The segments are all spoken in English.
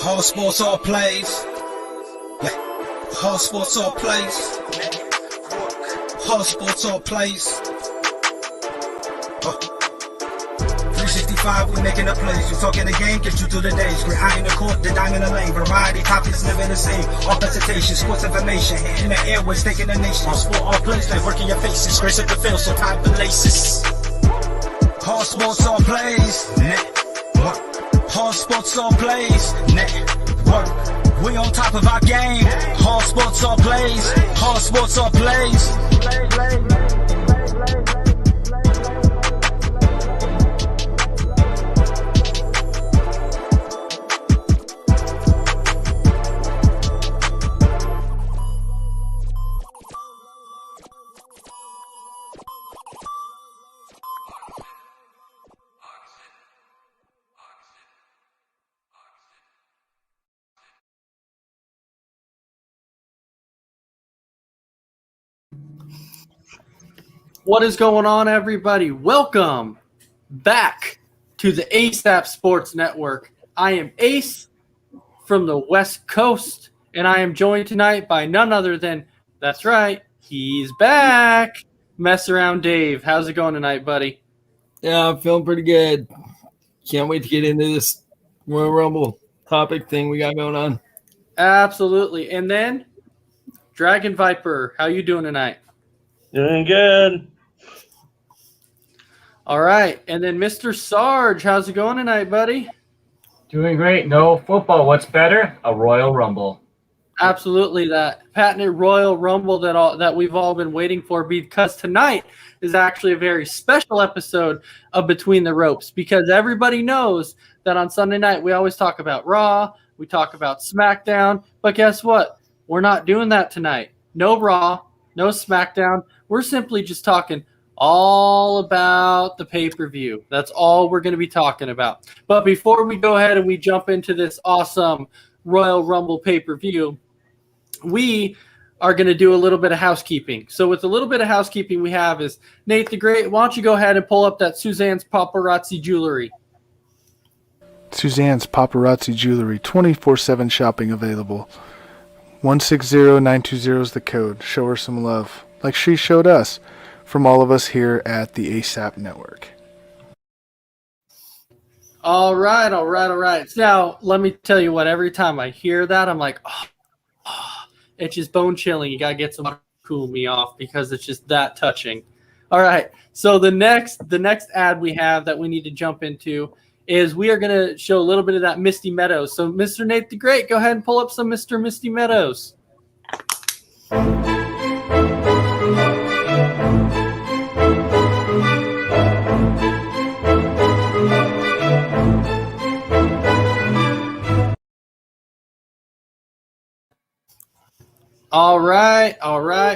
All sports, all plays. Yeah. All sports, all plays. All sports, all plays. 365, we making a plays. You talking the game, get you through the days. We're eye in the court, the dime in the lane. Variety, topics never the same. All presentation, sports information. In the airways, taking the nation. All sport, all plays, like working your faces. Grace up the field, so tie the laces. All sports, all plays. Network. All sports, all plays. Network. We on top of our game. All sports, all plays. All sports, all plays. What is going on, everybody? Welcome back to the ASAP Sports Network. I am Ace from the West Coast, and I am joined tonight by none other than, that's right, he's back, Mess Around Dave. How's it going tonight, buddy? Yeah, I'm feeling pretty good. Can't wait to get into this Royal Rumble topic thing we got going on. Absolutely. And then, Dragon Viper, how you doing tonight? Doing good. All right. And then Mr. Sarge, how's it going tonight, buddy? Doing great. No football. What's better? A Royal Rumble. Absolutely, that patented Royal Rumble that we've all been waiting for, because tonight is actually a very special episode of Between the Ropes, because everybody knows that on Sunday night we always talk about Raw, we talk about SmackDown, but guess what? We're not doing that tonight. No Raw, no SmackDown. We're simply just talking all about the pay-per-view. That's all we're going to be talking about. But before we go ahead and we jump into this awesome Royal Rumble pay-per-view, we are going to do a little bit of housekeeping. So with a little bit of housekeeping we have is, Nate the Great, why don't you go ahead and pull up that Suzanne's Paparazzi Jewelry. Suzanne's Paparazzi Jewelry, 24/7 shopping available. 160920 is the code. Show her some love, like she showed us, from all of us here at the ASAP Network. All right. Now, let me tell you what, every time I hear that, I'm like, it's just bone chilling. You got to get some water to cool me off, because it's just that touching. All right. So the next ad we have that we need to jump into is we are going to show a little bit of that Misty Meadows. So Mr. Nate the Great, go ahead and pull up some Mr. Misty Meadows. All right.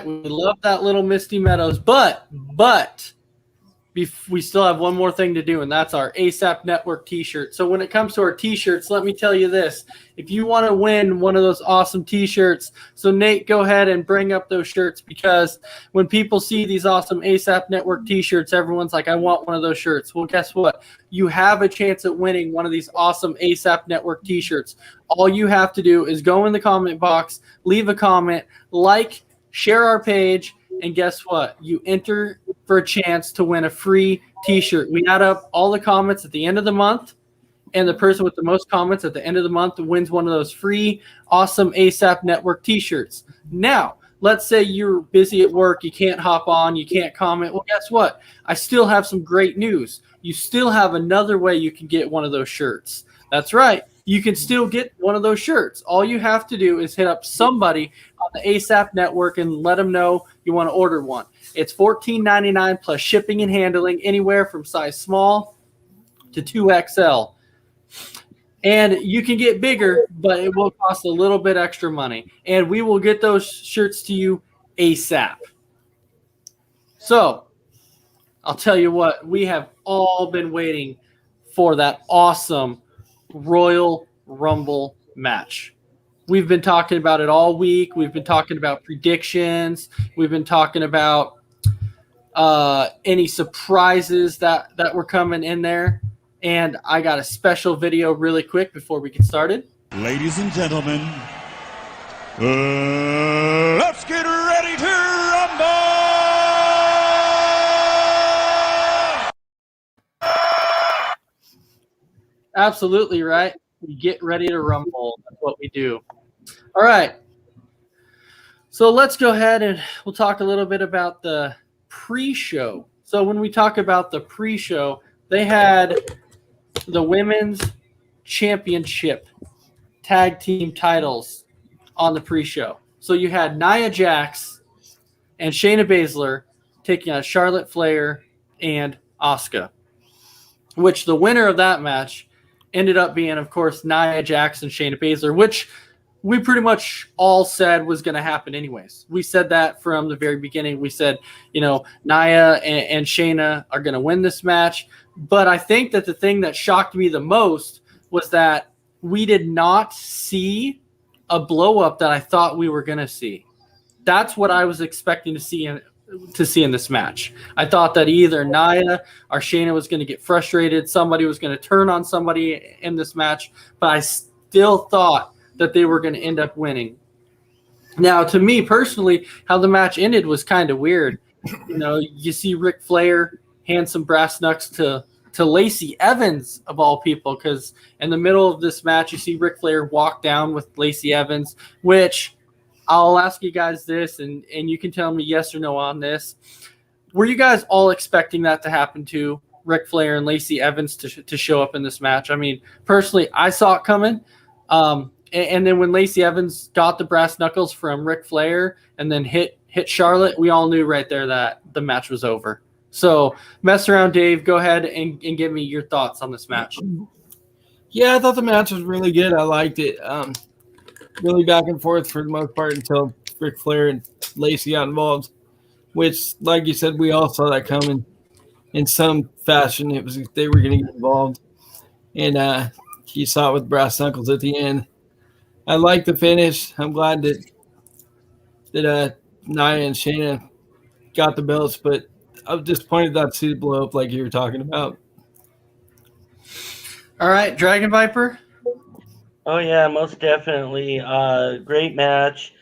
We love that little Misty Meadows, but we still have one more thing to do, and that's our ASAP Network t-shirt. So when it comes to our t-shirts, let me tell you this. If you want to win one of those awesome t-shirts, so Nate, go ahead and bring up those shirts, because when people see these awesome ASAP Network t-shirts, everyone's like, I want one of those shirts. Well, guess what? You have a chance at winning one of these awesome ASAP Network t-shirts. All you have to do is go in the comment box, leave a comment, like, share our page, and guess what? You enter for a chance to win a free t-shirt. We add up all the comments at the end of the month, and the person with the most comments at the end of the month wins one of those free, awesome ASAP Network t-shirts. Now, let's say you're busy at work, you can't hop on, you can't comment. Well, guess what? I still have some great news. You still have another way you can get one of those shirts. That's right. You can still get one of those shirts. All you have to do is hit up somebody on the ASAP Network and let them know you want to order one. It's $14.99 plus shipping and handling, anywhere from size small to 2XL. And you can get bigger, but it will cost a little bit extra money. And we will get those shirts to you ASAP. So, I'll tell you what, we have all been waiting for that awesome Royal Rumble match. We've been talking about it all week. We've been talking about predictions. We've been talking about any surprises that were coming in there. And I got a special video really quick before we get started. Ladies and gentlemen, let's get ready to rumble! Absolutely right. We get ready to rumble. That's what we do. All right. So let's go ahead and we'll talk a little bit about the pre-show. So when we talk about the pre-show, they had the women's championship tag team titles on the pre-show. So you had Nia Jax and Shayna Baszler taking on Charlotte Flair and Asuka, which the winner of that match ended up being, of course, Nia Jax and Shayna Baszler, which we pretty much all said was going to happen anyways. We said that from the very beginning. We said, Nia and Shayna are going to win this match. But I think that the thing that shocked me the most was that we did not see a blow up that I thought we were going to see. That's what I was expecting to see in this match. I thought that either Nia or Shayna was going to get frustrated. Somebody was going to turn on somebody in this match. But I still thought that they were going to end up winning. Now, to me personally, how the match ended was kind of weird. You see Ric Flair hand some brass knucks to Lacey Evans, of all people, because in the middle of this match, you see Ric Flair walk down with Lacey Evans, which I'll ask you guys this, and you can tell me yes or no on this. Were you guys all expecting that to happen to Ric Flair and Lacey Evans to show up in this match? I mean, personally, I saw it coming. And then when Lacey Evans got the brass knuckles from Ric Flair and then hit Charlotte, we all knew right there that the match was over. So, Mess Around Dave, go ahead and give me your thoughts on this match. Yeah, I thought the match was really good. I liked it. Really back and forth for the most part until Ric Flair and Lacey got involved, which, like you said, we all saw that coming in some fashion. It was they were going to get involved, and you saw it with brass knuckles at the end. I like the finish. I'm glad that Nia and Shayna got the belts, but I was disappointed not to see the blow up like you were talking about. All right, Dragon Viper. Oh yeah, most definitely. Great match.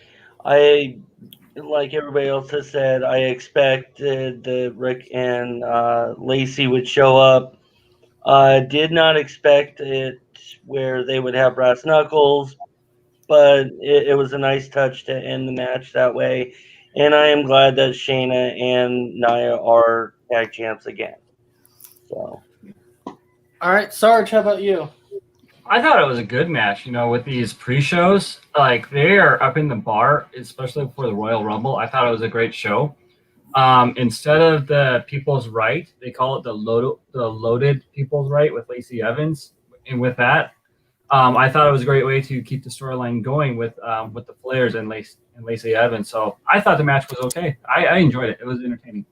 I, like everybody else has said, I expected that Rick and Lacey would show up. Did not expect it where they would have brass knuckles, but it was a nice touch to end the match that way. And I am glad that Shayna and Nia are tag champs again. So, All right, Sarge, how about you? I thought it was a good match, with these pre-shows. Like, they are up in the bar, especially for the Royal Rumble. I thought it was a great show. Instead of the People's Right, they call it the loaded People's Right with Lacey Evans. And with that, I thought it was a great way to keep the storyline going with the Flairs and Lacey Evans. So I thought the match was okay. I enjoyed it. It was entertaining.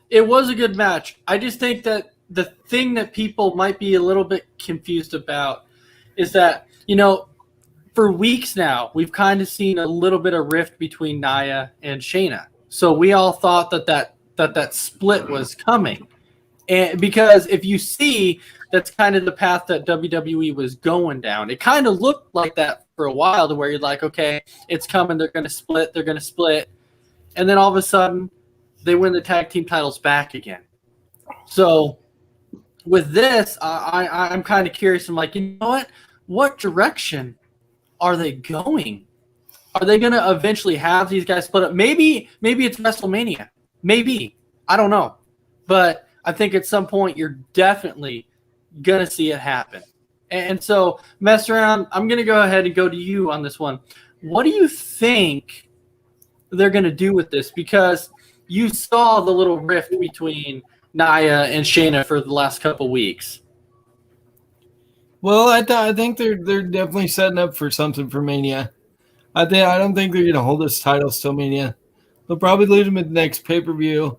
It was a good match. I just think that the thing that people might be a little bit confused about is that, for weeks now, we've kind of seen a little bit of rift between Nia and Shayna. So we all thought that split was coming. And because if you see, that's kind of the path that WWE was going down. It kind of looked like that for a while, to where you're like, okay, it's coming. They're going to split. And then all of a sudden, they win the tag team titles back again. So with this, I'm kind of curious. I'm like, you know what? What direction are they going? Are they going to eventually have these guys split up? Maybe it's WrestleMania. Maybe. I don't know. But I think at some point you're definitely going to see it happen. And so, Mess Around, I'm going to go ahead and go to you on this one. What do you think they're going to do with this? Because you saw the little rift between Nia and Shayna for the last couple weeks. Well, I think they're definitely setting up for something for Mania. I don't think they're going to hold this title till Mania. They'll probably lose them at the next pay-per-view,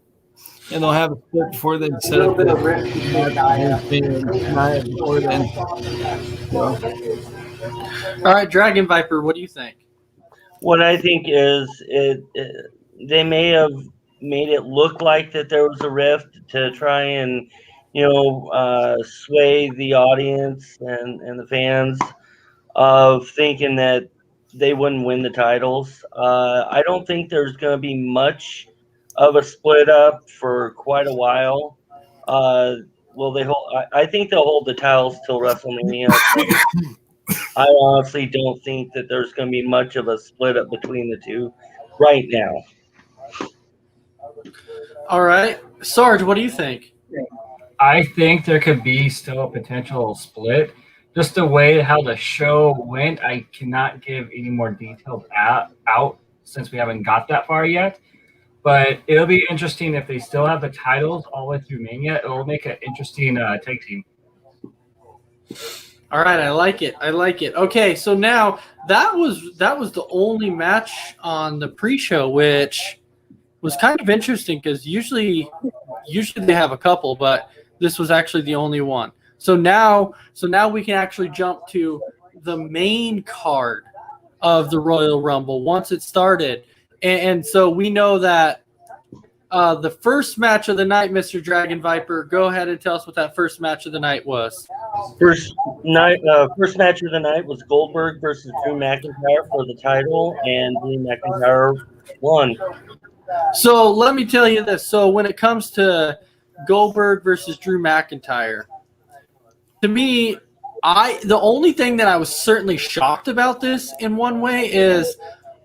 and they'll have a split before they set up the rift between Nia before then. So. All right, Dragon Viper, what do you think? what I think is they may have made it look like that there was a rift to try and, sway the audience and the fans. of thinking that they wouldn't win the titles. I don't think there's going to be much of a split up for quite a while. Will they hold? I think they'll hold the titles till WrestleMania. I honestly don't think that there's going to be much of a split up between the two right now. All right, Sarge, what do you think? I think there could be still a potential split. Just the way how the show went, I cannot give any more details out since we haven't got that far yet. But it'll be interesting if they still have the titles all the way through Mania. It'll make an interesting tag team. All right, I like it. Okay, so now that was the only match on the pre-show, which was kind of interesting because usually they have a couple, but this was actually the only one. So now we can actually jump to the main card of the Royal Rumble once it started. And so we know that the first match of the night, Mr. Dragon Viper, go ahead and tell us what that first match of the night was. First match of the night was Goldberg versus Drew McIntyre for the title, and Drew McIntyre won. So let me tell you this. So when it comes to Goldberg versus Drew McIntyre, to me, the only thing that I was certainly shocked about this in one way is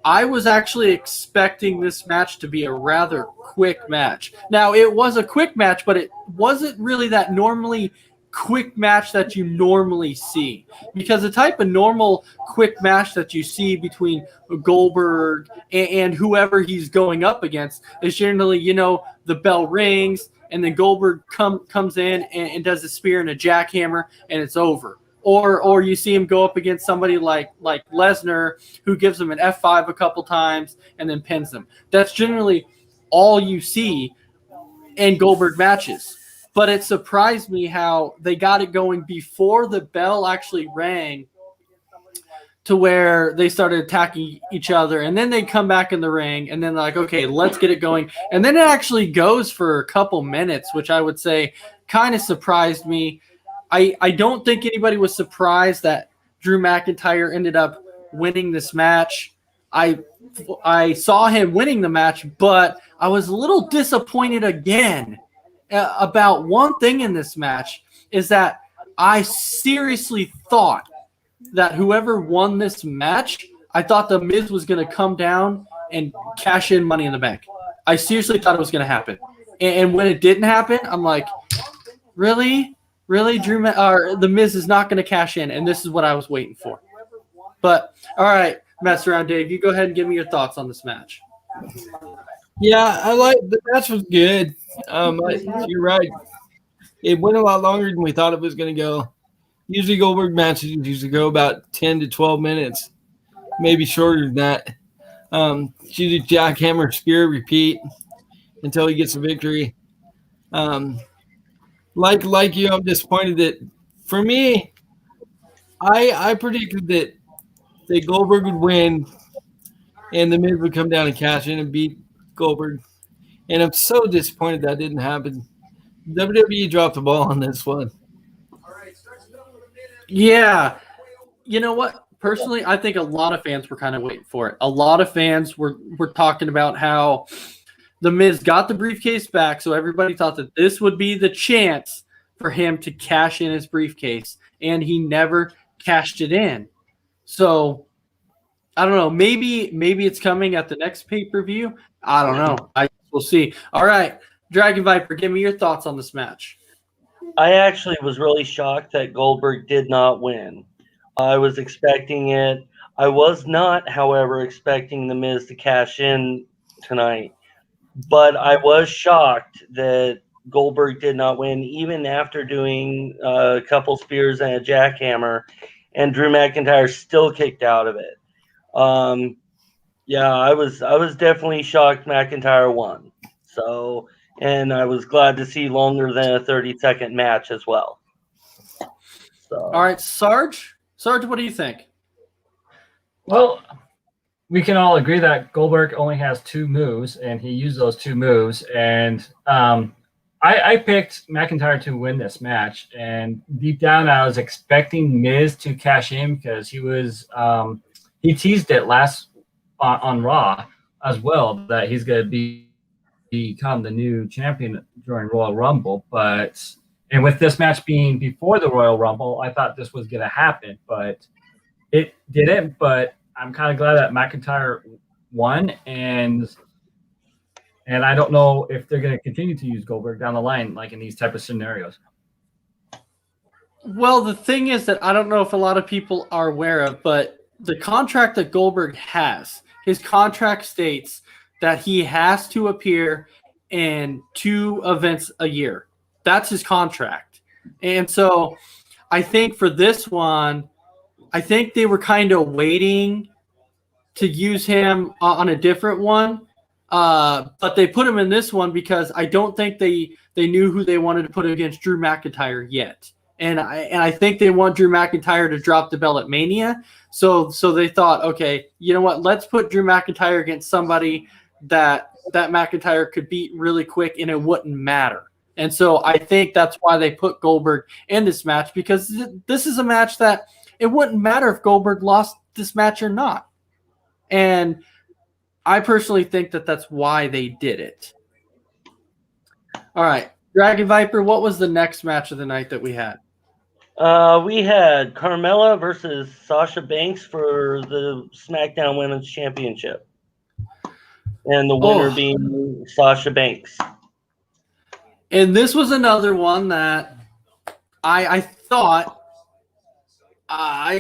I was actually expecting this match to be a rather quick match. Now, it was a quick match, but it wasn't really that normally quick match that you normally see. Because the type of normal quick match that you see between Goldberg and whoever he's going up against is generally, the bell rings, and then Goldberg comes in and does a spear and a jackhammer, and it's over. Or you see him go up against somebody like Lesnar, who gives him an F5 a couple times and then pins him. That's generally all you see in Goldberg matches. But it surprised me how they got it going before the bell actually rang, to where they started attacking each other, and then they come back in the ring, and then they're like, okay, let's get it going. And then it actually goes for a couple minutes, which I would say kind of surprised me. I don't think anybody was surprised that Drew McIntyre ended up winning this match. I saw him winning the match, but I was a little disappointed again about one thing in this match, is that I seriously thought that whoever won this match, I thought The Miz was going to come down and cash in Money in the Bank. I seriously thought it was going to happen. And when it didn't happen, I'm like, really? Really? The Miz is not going to cash in, and this is what I was waiting for. But, all right, Mess Around Dave, you go ahead and give me your thoughts on this match. Yeah, the match was good. You're right. It went a lot longer than we thought it was going to go. Usually Goldberg matches usually go about 10 to 12 minutes, maybe shorter than that. It's usually jackhammer, spear, repeat until he gets a victory. Like you, I'm disappointed that, for me, I predicted that Goldberg would win and The Miz would come down and cash in and beat Goldberg. And I'm so disappointed that didn't happen. WWE dropped the ball on this one. Yeah. You know what? Personally, I think a lot of fans were kind of waiting for it. A lot of fans were talking about how The Miz got the briefcase back, so everybody thought that this would be the chance for him to cash in his briefcase, and he never cashed it in. So, I don't know. Maybe it's coming at the next pay-per-view. I don't know. We'll see. All right, Dragon Viper, give me your thoughts on this match. I actually was really shocked that Goldberg did not win. I was expecting it. I was not, however, expecting The Miz to cash in tonight. But I was shocked that Goldberg did not win, even after doing a couple spears and a jackhammer, and Drew McIntyre still kicked out of it. Yeah, I was definitely shocked McIntyre won. So, and I was glad to see longer than a 30-second match as well. So, all right, Sarge, what do you think? Well, we can all agree that Goldberg only has two moves, and he used those two moves. And I picked McIntyre to win this match, and deep down, I was expecting Miz to cash in because he teased it last on Raw as well that he's going to become the new champion during Royal Rumble. And with this match being before the Royal Rumble, I thought this was going to happen, but it didn't. But I'm kind of glad that McIntyre won, and I don't know if they're going to continue to use Goldberg down the line, like in these type of scenarios. Well, the thing is that I don't know if a lot of people are aware of, but the contract that Goldberg has, his contract states that he has to appear in 2 events a year. That's his contract. And so I think for this one, I think they were kind of waiting to use him on a different one. But they put him in this one because I don't think they knew who they wanted to put against Drew McIntyre yet. And I think they want Drew McIntyre to drop the belt at Mania. So they thought, okay, you know what? Let's put Drew McIntyre against somebody that McIntyre could beat really quick and it wouldn't matter. And so I think that's why they put Goldberg in this match, because this is a match that it wouldn't matter if Goldberg lost this match or not. And I personally think that that's why they did it. All right. Dragon Viper, what was the next match of the night that we had? We had Carmella versus Sasha Banks for the SmackDown Women's Championship. And the winner being Sasha Banks. And this was another one that I thought, I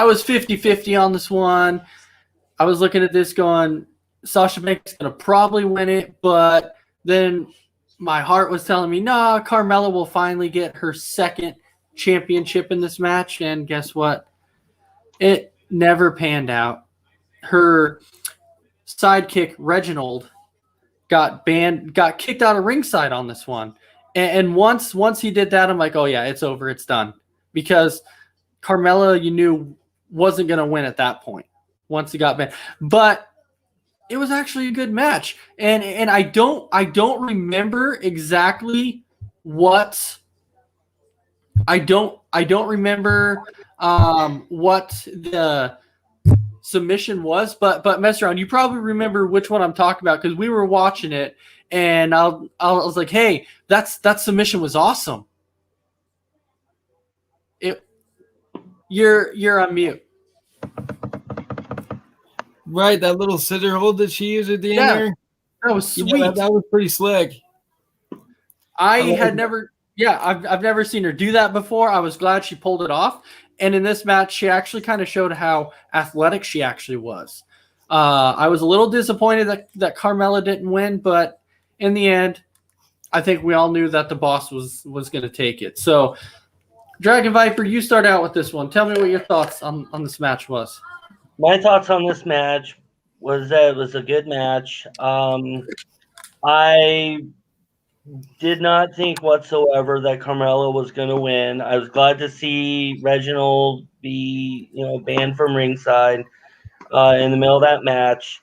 was 50-50 on this one. I was looking at this going, Sasha Banks is going to probably win it, but then my heart was telling me, no, Carmella will finally get her second championship in this match. And guess what? It never panned out. Her sidekick, Reginald, got kicked out of ringside on this one. And once he did that, I'm like, oh yeah, it's over. It's done. Because Carmella, you knew, wasn't going to win at that point once he got banned. But it was actually a good match. And I don't remember exactly what I don't remember what the submission was, but mess around. You probably remember which one I'm talking about because we were watching it, and I was like, hey, that submission was awesome. You're on mute. Right, that little scissor hold that she used at the end there. That was sweet. That was pretty slick. I've never seen her do that before. I was glad she pulled it off. And in this match, she actually kind of showed how athletic she actually was. I was a little disappointed that Carmella didn't win, but in the end, I think we all knew that the boss was going to take it. So, Dragon Viper, you start out with this one. Tell me what your thoughts on this match was. My thoughts on this match was that it was a good match. I did not think whatsoever that Carmella was going to win. I was glad to see Reginald be, banned from ringside in the middle of that match.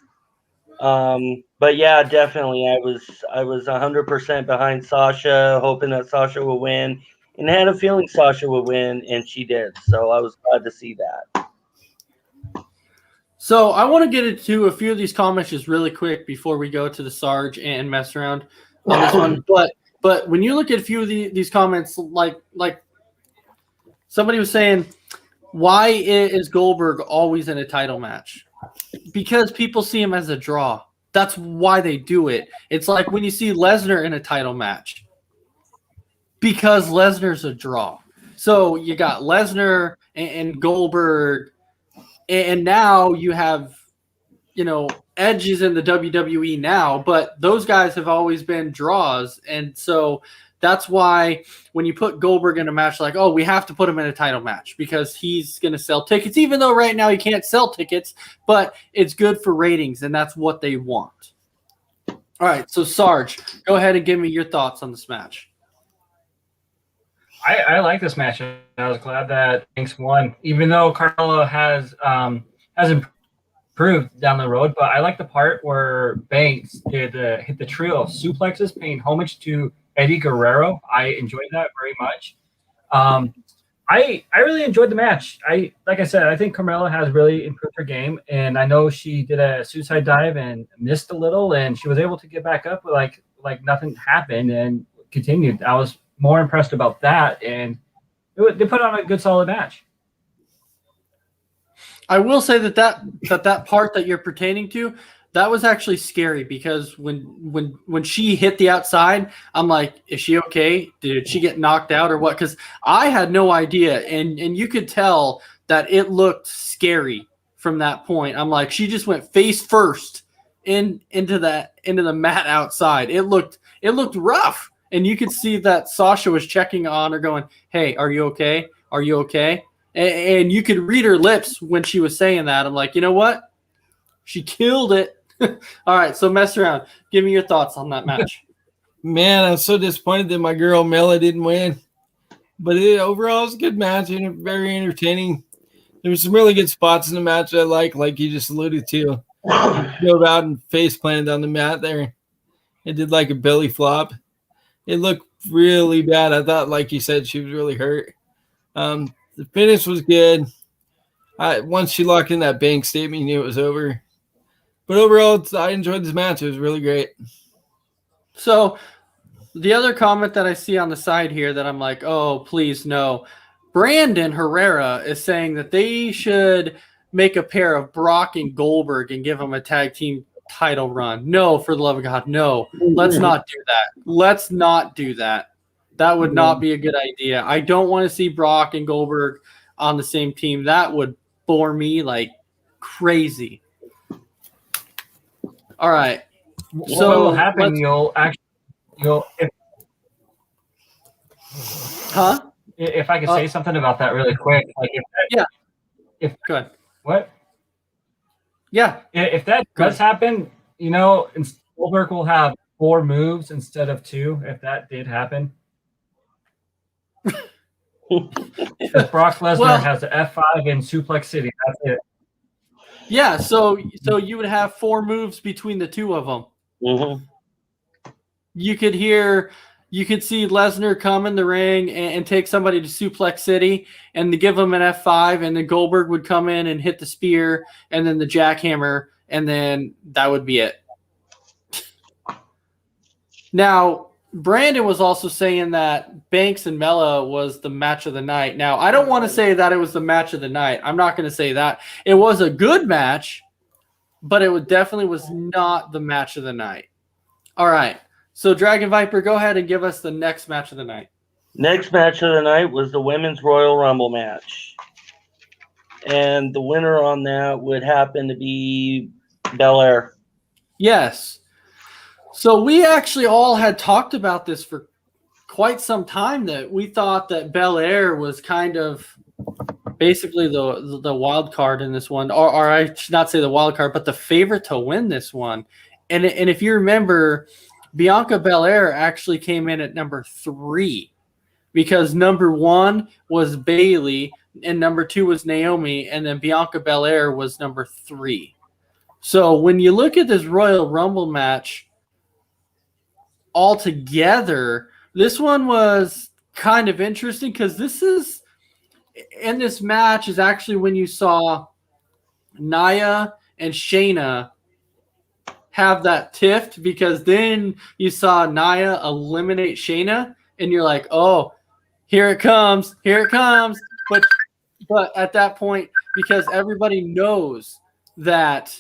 But yeah, definitely, I was 100% behind Sasha, hoping that Sasha would win, and had a feeling Sasha would win, and she did. So I was glad to see that. So I want to get into a few of these comments just really quick before we go to the Sarge and mess around on this one. But when you look at a few of these comments, like somebody was saying, why is Goldberg always in a title match? Because people see him as a draw. That's why they do it. It's like when you see Lesnar in a title match, because Lesnar's a draw. So you got Lesnar and Goldberg. And now you have, Edge is in the WWE now, but those guys have always been draws. And so that's why when you put Goldberg in a match, like, oh, we have to put him in a title match because he's going to sell tickets, even though right now he can't sell tickets, but it's good for ratings, and that's what they want. All right, so Sarge, go ahead and give me your thoughts on this match. I like this match. I was glad that Banks won, even though Carmella has improved down the road. But I like the part where Banks did hit the trio of suplexes, paying homage to Eddie Guerrero. I enjoyed that very much. I really enjoyed the match. Like I said, I think Carmella has really improved her game, and I know she did a suicide dive and missed a little, and she was able to get back up like nothing happened and continued. I was more impressed about that, and they put on a good solid match. I will say that part that you're pertaining to, that was actually scary because when she hit the outside, I'm like, is she okay? Did she get knocked out or what? Because I had no idea, and you could tell that it looked scary from that point. I'm like, she just went face first into the mat outside. It looked rough, and you could see that Sasha was checking on her, going, "Hey, are you okay? Are you okay?" And you could read her lips when she was saying that. I'm like, you know what? She killed it. All right, so mess around. Give me your thoughts on that match. Man, I'm so disappointed that my girl Mela didn't win. But overall, it was a good match and very entertaining. There were some really good spots in the match I like you just alluded to. Dove out and face planted on the mat there. It did like a belly flop. It looked really bad. I thought, like you said, she was really hurt. The finish was good. Once she locked in that bank statement, you knew it was over. But overall, I enjoyed this match. It was really great. So the other comment that I see on the side here that I'm like, oh, please no. Brandon Herrera is saying that they should make a pair of Brock and Goldberg and give them a tag team title run. No, for the love of God, no. Let's not do that. Let's not do that. That would not be a good idea. I don't want to see Brock and Goldberg on the same team. That would bore me like crazy. All right. So what will happen? If I could say something about that really quick, like go ahead. What? Yeah. If that does happen, Goldberg will have 4 moves instead of 2. If that did happen. Because Brock Lesnar has the F5 in Suplex City. That's it. Yeah, so you would have 4 moves between the two of them. Mm-hmm. You could see Lesnar come in the ring and take somebody to Suplex City and to give him an F5, and then Goldberg would come in and hit the spear and then the jackhammer, and then that would be it. Now, Brandon was also saying that Banks and Mella was the match of the night. Now, I don't want to say that it was the match of the night. I'm not going to say that. It was a good match, but it definitely was not the match of the night. All right. So, Dragon Viper, go ahead and give us the next match of the night. Next match of the night was the Women's Royal Rumble match. And the winner on that would happen to be Belair. Yes. So we actually all had talked about this for quite some time, that we thought that Belair was kind of basically the wild card in this one, or I should not say the wild card, but the favorite to win this one. And if you remember, Bianca Belair actually came in at number 3 because number 1 was Bayley and number 2 was Naomi, and then Bianca Belair was number 3. So when you look at this Royal Rumble match altogether, this one was kind of interesting because this match is actually when you saw Nia and Shayna have that tiff, because then you saw Nia eliminate Shayna and you're like, oh, here it comes. But at that point, because everybody knows that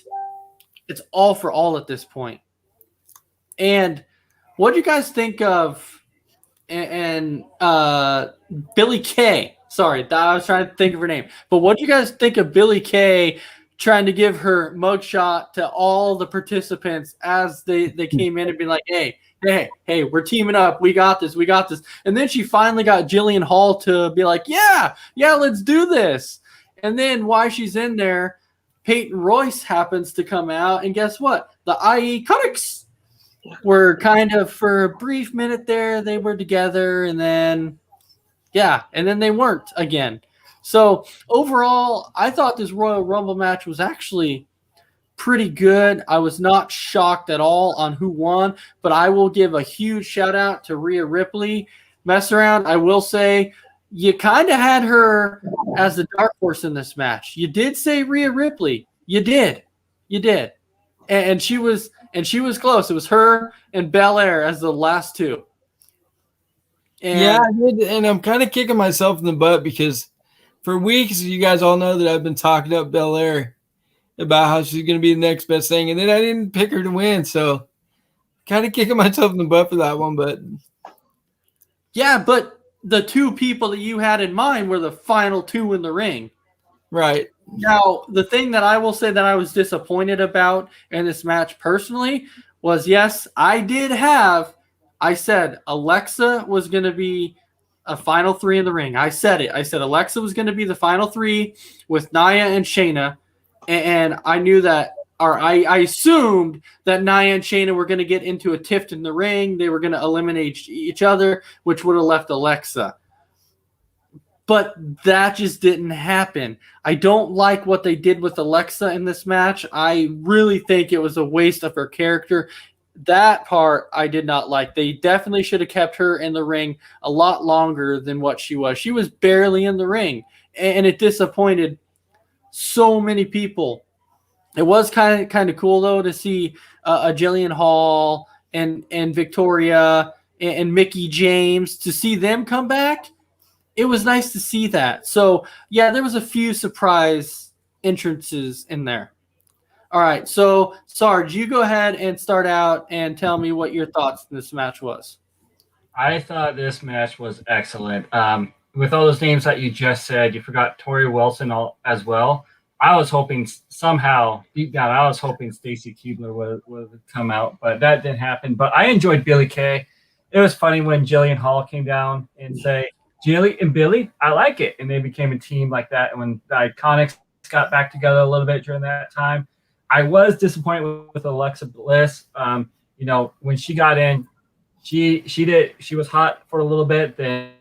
it's all for all at this point. And what do you guys think of Billie Kay? Sorry, I was trying to think of her name. But what do you guys think of Billie Kay trying to give her mugshot to all the participants as they came in and be like, hey, we're teaming up. We got this. And then she finally got Jillian Hall to be like, yeah, let's do this. And then while she's in there, Peyton Royce happens to come out. And guess what? The IE Conics were kind of, for a brief minute there, they were together, and then they weren't again. So overall, I thought this Royal Rumble match was actually pretty good. I was not shocked at all on who won, but I will give a huge shout out to Rhea Ripley. Mess around, I will say you kind of had her as the dark horse in this match. You did say Rhea Ripley. You did. And she was close. It was her and Belair as the last two. And yeah, I did, and I'm kind of kicking myself in the butt because for weeks, you guys all know that I've been talking up Belair about how she's going to be the next best thing, and then I didn't pick her to win, so kind of kicking myself in the butt for that one. But yeah, but the two people that you had in mind were the final two in the ring. right. Now, the thing that I will say that I was disappointed about in this match personally was, yes, I said Alexa was going to be a final three in the ring. I said it. I said Alexa was going to be the final three with Nia and Shayna. And I knew that, or I assumed that Nia and Shayna were going to get into a tiff in the ring. They were going to eliminate each other, which would have left Alexa. But that just didn't happen. I don't like what they did with Alexa in this match. I really think it was a waste of her character. That part I did not like. They definitely should have kept her in the ring a lot longer than what she was. She was barely in the ring, and it disappointed so many people. It was kind of cool though to see a Jillian Hall and Victoria and Mickey James, to see them come back. It was nice to see that. So yeah, there was a few surprise entrances in there. All right, so Sarge, you go ahead and start out and tell me what your thoughts in this match was. I thought this match was excellent. With all those names that you just said, you forgot Tori Wilson as well. I was hoping somehow, deep down, I was hoping Stacy Keibler would come out, but that didn't happen. But I enjoyed Billie Kay. It was funny when Jillian Hall came down and say, Jilly and Billy, I like it. And they became a team like that. And when the Iconics got back together a little bit during that time, I was disappointed with Alexa Bliss. When she got in, she was hot for a little bit, then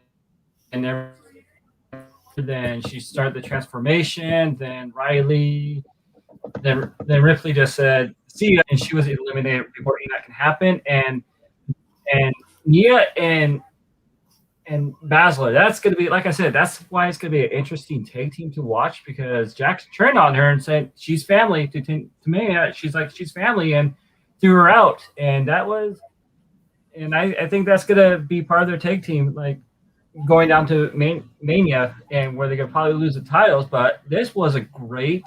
she started the transformation. Then Riley, then Ripley just said, "See ya," and she was eliminated before that can happen. And Nia and Baszler, that's going to be, like I said, that's why it's going to be an interesting tag team to watch, because Jax turned on her and said she's family to Mania. She's like, she's family, and threw her out. And I think that's going to be part of their tag team, like going down to Mania, and where they're going to probably lose the titles. But this was a great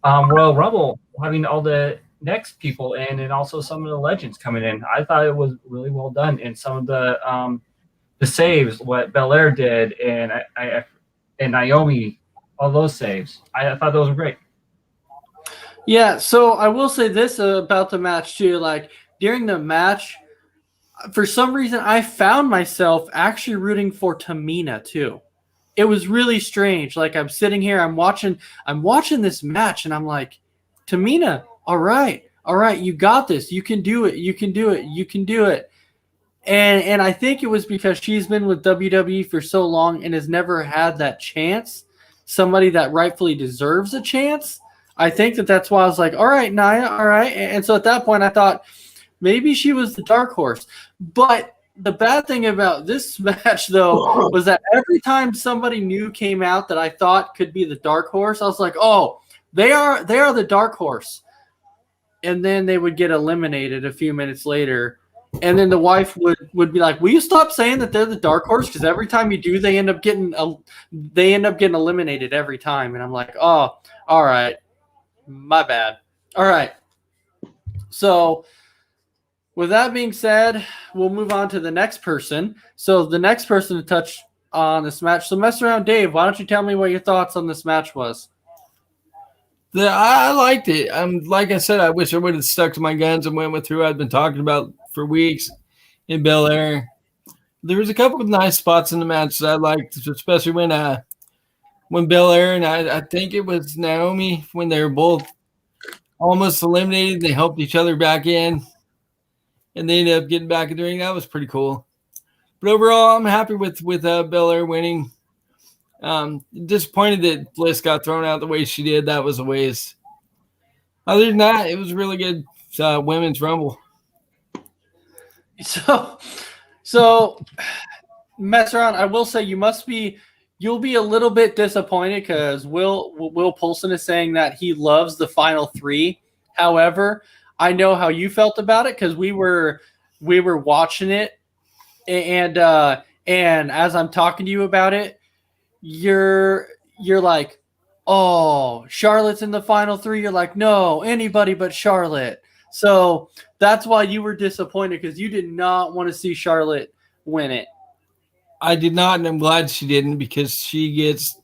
Royal Rumble, having all the next people in and also some of the legends coming in. I thought it was really well done, and some of the saves, what Belair did, and Naomi, all those saves. I thought those were great. Yeah, so I will say this about the match too. Like, during the match, for some reason, I found myself actually rooting for Tamina too. It was really strange. Like, I'm sitting here, I'm watching this match, and I'm like, Tamina, all right, you got this. You can do it. And I think it was because she's been with WWE for so long and has never had that chance, somebody that rightfully deserves a chance. I think that's why I was like, all right, Nia, all right. And so at that point, I thought maybe she was the dark horse. But the bad thing about this match, though, was that every time somebody new came out that I thought could be the dark horse, I was like, oh, they are the dark horse. And then they would get eliminated a few minutes later. And then the wife would be like, will you stop saying that they're the dark horse? Because every time you do, they end up getting eliminated every time. And I'm like, oh, all right. My bad. All right. So with that being said, we'll move on to the next person. So the next person to touch on this match. So Mess Around Dave, why don't you tell me what your thoughts on this match was? I liked it. Like I said, I wish I would have stuck to my guns and went with who I'd been talking about for weeks in Belair. There was a couple of nice spots in the match that I liked, especially when Belair and I think it was Naomi, when they were both almost eliminated, they helped each other back in, and they ended up getting back in the ring. That was pretty cool. But overall, I'm happy with Belair winning. Disappointed that Bliss got thrown out the way she did. That was a waste. Other than that, it was really good women's Rumble. So mess around. I will say you'll be a little bit disappointed because Will Poulsen is saying that he loves the final three. However, I know how you felt about it because we were watching it, and as I'm talking to you about it, you're like, oh, Charlotte's in the final three. You're like, no, anybody but Charlotte. So that's why you were disappointed because you did not want to see Charlotte win it. I did not, and I'm glad she didn't because she gets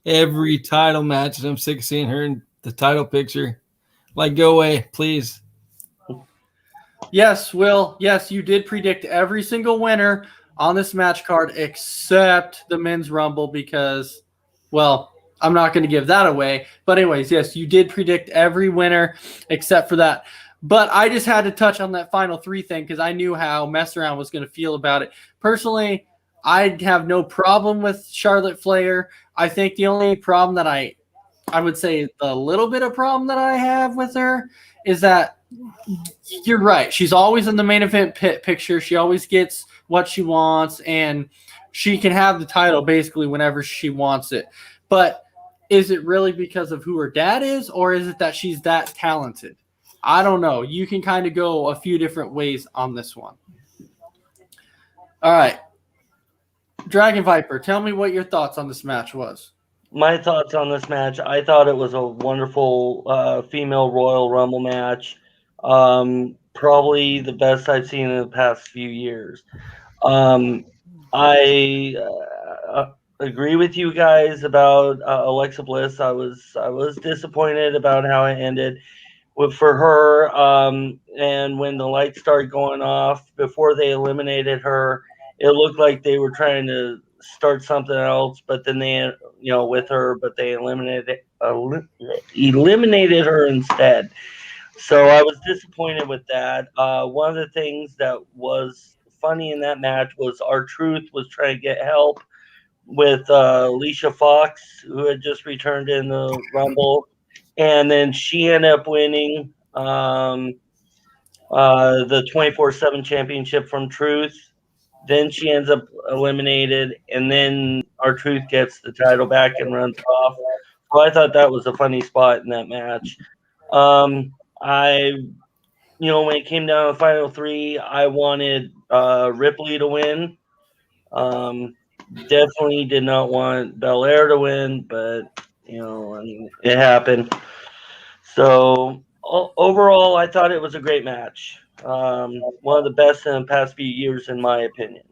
every title match, and I'm sick of seeing her in the title picture. Like, go away, please. Yes, Will. Yes, you did predict every single winner on this match card except the men's Rumble because, well, I'm not going to give that away. But anyways, yes, you did predict every winner except for that. But I just had to touch on that final three thing because I knew how Mess Around was going to feel about it. Personally, I have no problem with Charlotte Flair. I think the only problem that I would say the little bit of problem that I have with her is that you're right. She's always in the main event picture. She always gets what she wants, and she can have the title basically whenever she wants it. But is it really because of who her dad is, or is it that she's that talented? I don't know. You can kind of go a few different ways on this one. All right. Dragon Viper, tell me what your thoughts on this match was. My thoughts on this match, I thought it was a wonderful female Royal Rumble match. Probably the best I've seen in the past few years. I agree with you guys about Alexa Bliss. I was disappointed about how it ended for her. And when the lights started going off before they eliminated her, it looked like they were trying to start something else, but then they, with her, but they eliminated her instead. So I was disappointed with that. One of the things that was funny in that match was R-Truth was trying to get help with Alicia Fox, who had just returned in the Rumble, and then she ended up winning the 24/7 championship from Truth. Then she ends up eliminated, and then R-Truth gets the title back and runs off. So I thought that was a funny spot in that match. When it came down to the final three, I wanted Ripley to win. Definitely did not want Belair to win, but it happened. So overall, I thought it was a great match. One of the best in the past few years, in my opinion.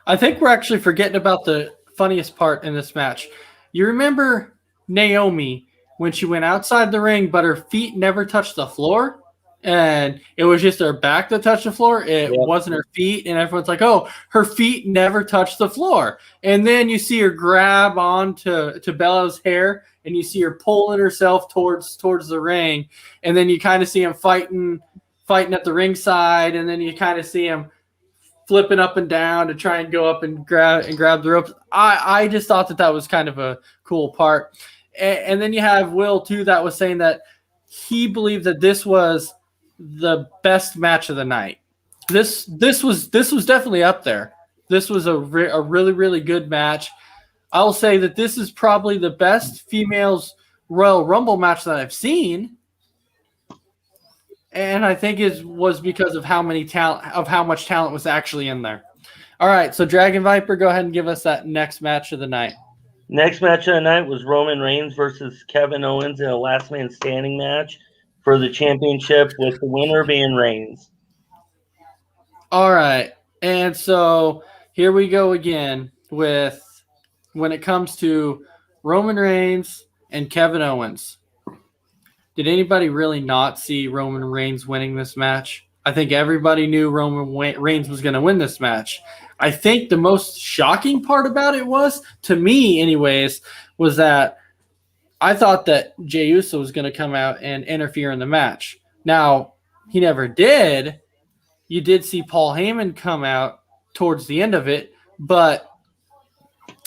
I think we're actually forgetting about the funniest part in this match. You remember Naomi when she went outside the ring, but her feet never touched the floor? And it was just her back that touched the floor. It wasn't her feet. And everyone's like, oh, her feet never touched the floor. And then you see her grab on to Bella's hair, and you see her pulling herself towards the ring. And then you kind of see him fighting at the ringside, and then you kind of see him flipping up and down to try and go up and grab the ropes. I just thought that was kind of a cool part. And then you have Will too, that was saying that he believed that this was the best match of the night. This was definitely up there. This was a really, really good match. I'll say that this is probably the best females Royal Rumble match that I've seen. And I think it was because of how much talent was actually in there. All right, so Dragon Viper, go ahead and give us that next match of the night. Next match of the night was Roman Reigns versus Kevin Owens in a last man standing match for the championship, with the winner being Reigns. All right, and so here we go again with when it comes to Roman Reigns and Kevin Owens. Did anybody really not see Roman Reigns winning this match? I think everybody knew Roman Reigns was going to win this match. I think the most shocking part about it was, to me anyways, was that I thought that Jey Uso was going to come out and interfere in the match. Now, he never did. You did see Paul Heyman come out towards the end of it, but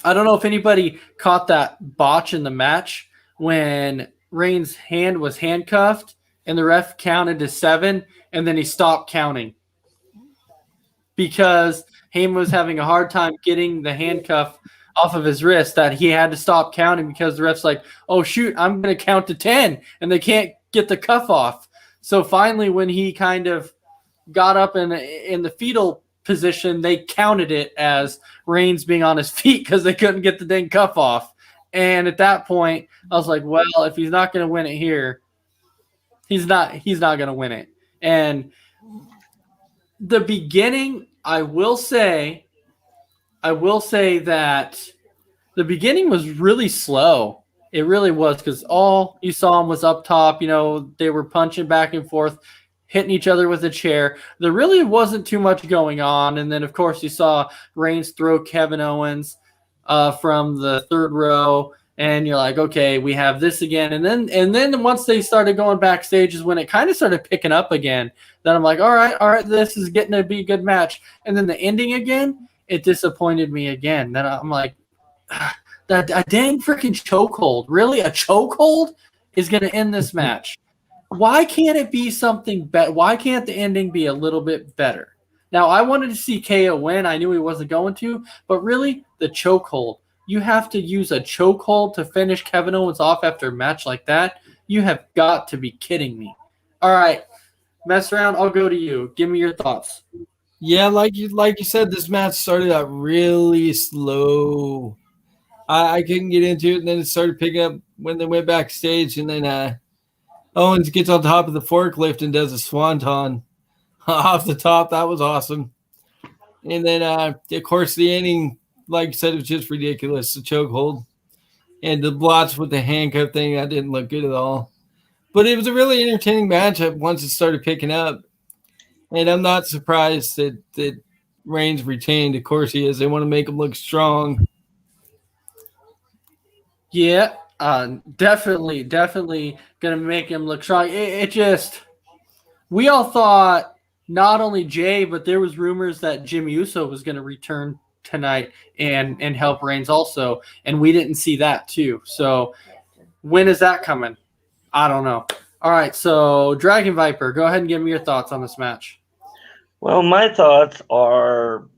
I don't know if anybody caught that botch in the match when Reigns' hand was handcuffed and the ref counted to 7, and then he stopped counting because Heyman was having a hard time getting the handcuff off of his wrist that he had to stop counting because the ref's like, oh, shoot, I'm going to count to 10, and they can't get the cuff off. So finally, when he kind of got up in the fetal position, they counted it as Reigns being on his feet because they couldn't get the dang cuff off. And at that point, I was like, well, if he's not going to win it here, he's not going to win it. And the beginning, I will say that the beginning was really slow. It really was, because all you saw him was up top. You know, they were punching back and forth, hitting each other with a chair. There really wasn't too much going on. And then, of course, you saw Reigns throw Kevin Owens from the third row. And you're like, okay, we have this again. And then once they started going backstage is when it kind of started picking up again. Then I'm like, all right, this is getting to be a good match. And then the ending again, it disappointed me again. Then I'm like, that dang freaking chokehold. Really? A chokehold is going to end this match. Why can't it be something better? Why can't the ending be a little bit better? Now, I wanted to see KO win. I knew he wasn't going to. But really, the chokehold. You have to use a chokehold to finish Kevin Owens off after a match like that? You have got to be kidding me. All right, mess around. I'll go to you. Give me your thoughts. Yeah, like you said, this match started out really slow. I couldn't get into it, and then it started picking up when they went backstage, and then Owens gets on top of the forklift and does a swanton off the top. That was awesome. And then, of course, the ending, like you said, it was just ridiculous, the chokehold. And the blots with the handcuff thing, that didn't look good at all. But it was a really entertaining matchup once it started picking up. And I'm not surprised that Reigns retained. Of course he is. They want to make him look strong. Yeah, definitely going to make him look strong. It just – we all thought not only Jay, but there was rumors that Jim Uso was going to return tonight and help Reigns also, and we didn't see that too. So when is that coming? I don't know. All right, so Dragon Viper, go ahead and give me your thoughts on this match. Well, my thoughts are,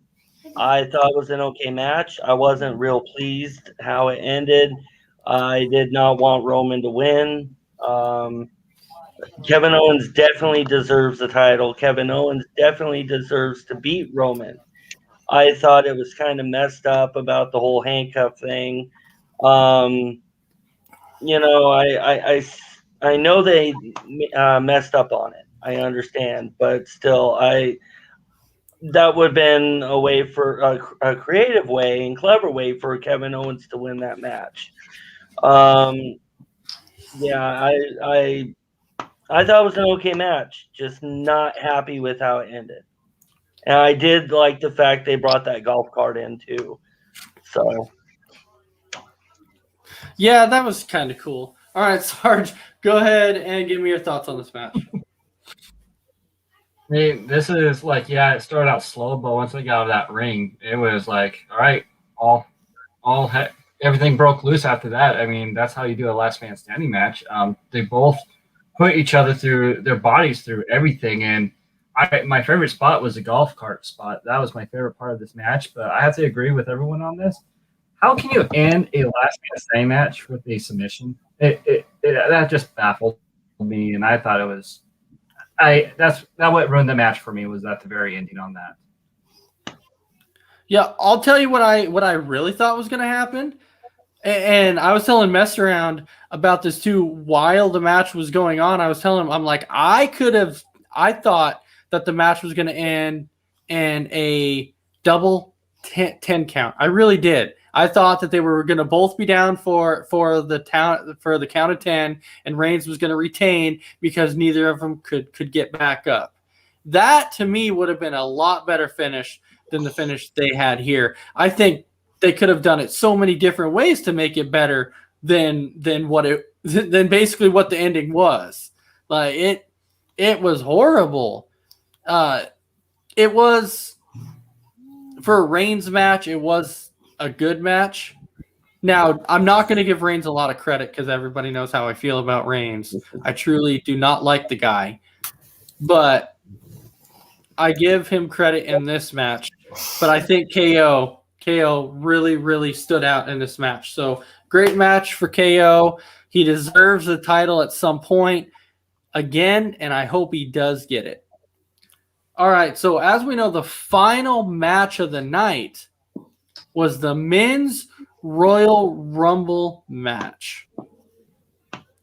I thought it was an okay match. I wasn't real pleased how it ended. I did not want Roman to win. Kevin Owens definitely deserves the title. Kevin Owens definitely deserves to beat Roman. I thought it was kind of messed up about the whole handcuff thing. You know, I know they messed up on it. I understand, but still, that would have been a way for a creative way and clever way for Kevin Owens to win that match. Yeah, I thought it was an okay match. Just not happy with how it ended. And I did like the fact they brought that golf cart in too. So, yeah, that was kind of cool. All right, Sarge, go ahead and give me your thoughts on this match. Hey, this is like, yeah, it started out slow, but once they got out of that ring, it was like, all right, everything broke loose after that. I mean, that's how you do a last man standing match. They both put each other through their bodies through everything, and my favorite spot was the golf cart spot. That was my favorite part of this match, but I have to agree with everyone on this. How can you end a last man standing match with a submission? That just baffled me, and I thought it was that what ruined the match for me was at the very ending on that. Yeah, I'll tell you what I really thought was going to happen. And I was telling Mess Around about this too while the match was going on. I was telling him, I'm like, I thought that the match was going to end in a double 10 count. I really did. I thought that they were going to both be down for the count of 10, and Reigns was going to retain because neither of them could get back up. That to me would have been a lot better finish than the finish they had here. I think they could have done it so many different ways to make it better than basically what the ending was. Like it was horrible. It was for a Reigns match. It was a good match. Now, I'm not going to give Reigns a lot of credit because everybody knows how I feel about Reigns. I truly do not like the guy. But I give him credit in this match. But I think KO really, really stood out in this match. So great match for KO. He deserves the title at some point again, and I hope he does get it. All right, so as we know, the final match of the night was the men's Royal Rumble match.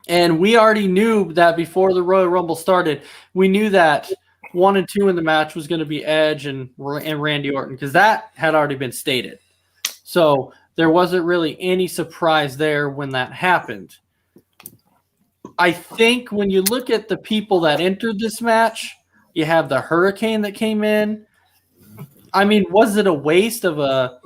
And we already knew that before the Royal Rumble started, we knew that 1 and 2 in the match was going to be Edge and Randy Orton because that had already been stated. So there wasn't really any surprise there when that happened. I think when you look at the people that entered this match, you have the Hurricane that came in. I mean, was it a waste of a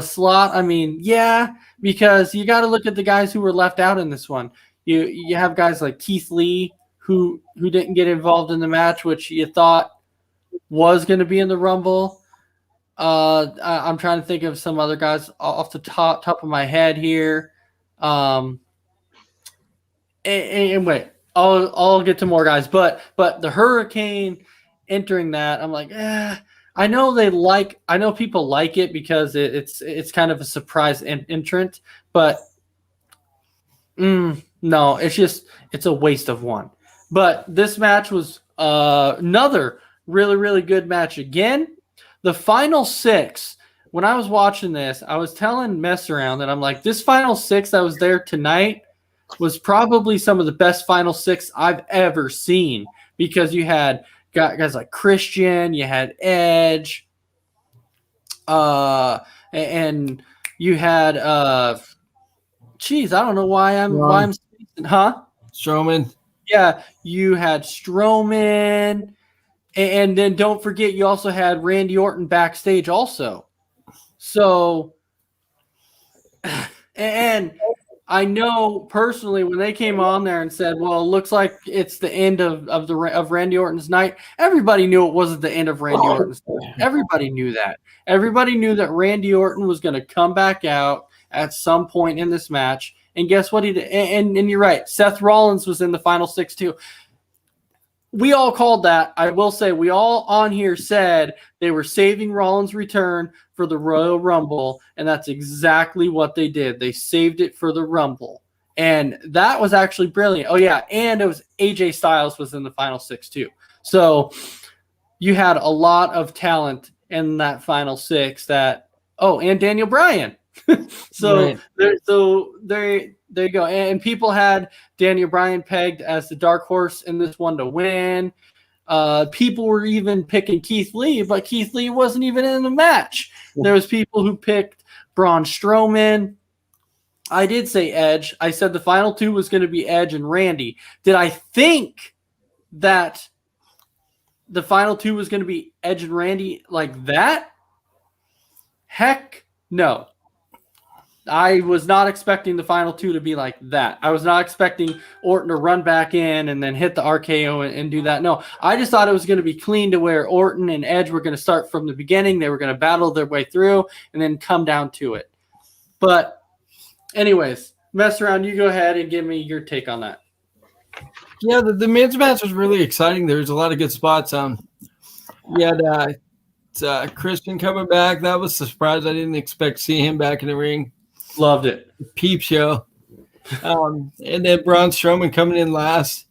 slot? I mean, yeah, because you got to look at the guys who were left out in this one. You have guys like Keith Lee who didn't get involved in the match, which you thought was going to be in the Rumble. I'm trying to think of some other guys off the top of my head here. And wait, I'll get to more guys, but the Hurricane entering that, I'm like, I know people like it because it's kind of a surprise entrant, but no, it's a waste of one. But this match was another really, really good match again. The final 6, when I was watching this, I was telling Mess Around that I'm like, this final 6 that was there tonight was probably some of the best final 6 I've ever seen because you had guys like Christian, you had Edge, and you had I don't know why I'm Strowman. Yeah, you had Strowman, and then don't forget you also had Randy Orton backstage also. So, and I know personally when they came on there and said, "Well, it looks like it's the end of Randy Orton's night." Everybody knew it wasn't the end of Randy Orton's night. Everybody knew that. Everybody knew that Randy Orton was going to come back out at some point in this match. And guess what he did? And you're right. Seth Rollins was in the final 6 too. We all called that. I will say we all on here said they were saving Rollins' return for the Royal Rumble, and that's exactly what they did. They saved it for the Rumble, and that was actually brilliant. Oh yeah, and it was AJ Styles was in the final 6 too. So you had a lot of talent in that final 6. And Daniel Bryan. So right. There you go. And people had Daniel Bryan pegged as the dark horse in this one to win. People were even picking Keith Lee, but Keith Lee wasn't even in the match. There was people who picked Braun Strowman. I did say Edge. I said the final 2 was going to be Edge and Randy. Did I think that the final 2 was going to be Edge and Randy like that? Heck no. I was not expecting the final 2 to be like that. I was not expecting Orton to run back in and then hit the RKO and do that. No, I just thought it was going to be clean to where Orton and Edge were going to start from the beginning. They were going to battle their way through and then come down to it. But anyways, Mess Around, you go ahead and give me your take on that. Yeah, the men's match was really exciting. There was a lot of good spots. We had Christian coming back. That was a surprise. I didn't expect to see him back in the ring. Loved it. Peep show. And then Braun Strowman coming in last.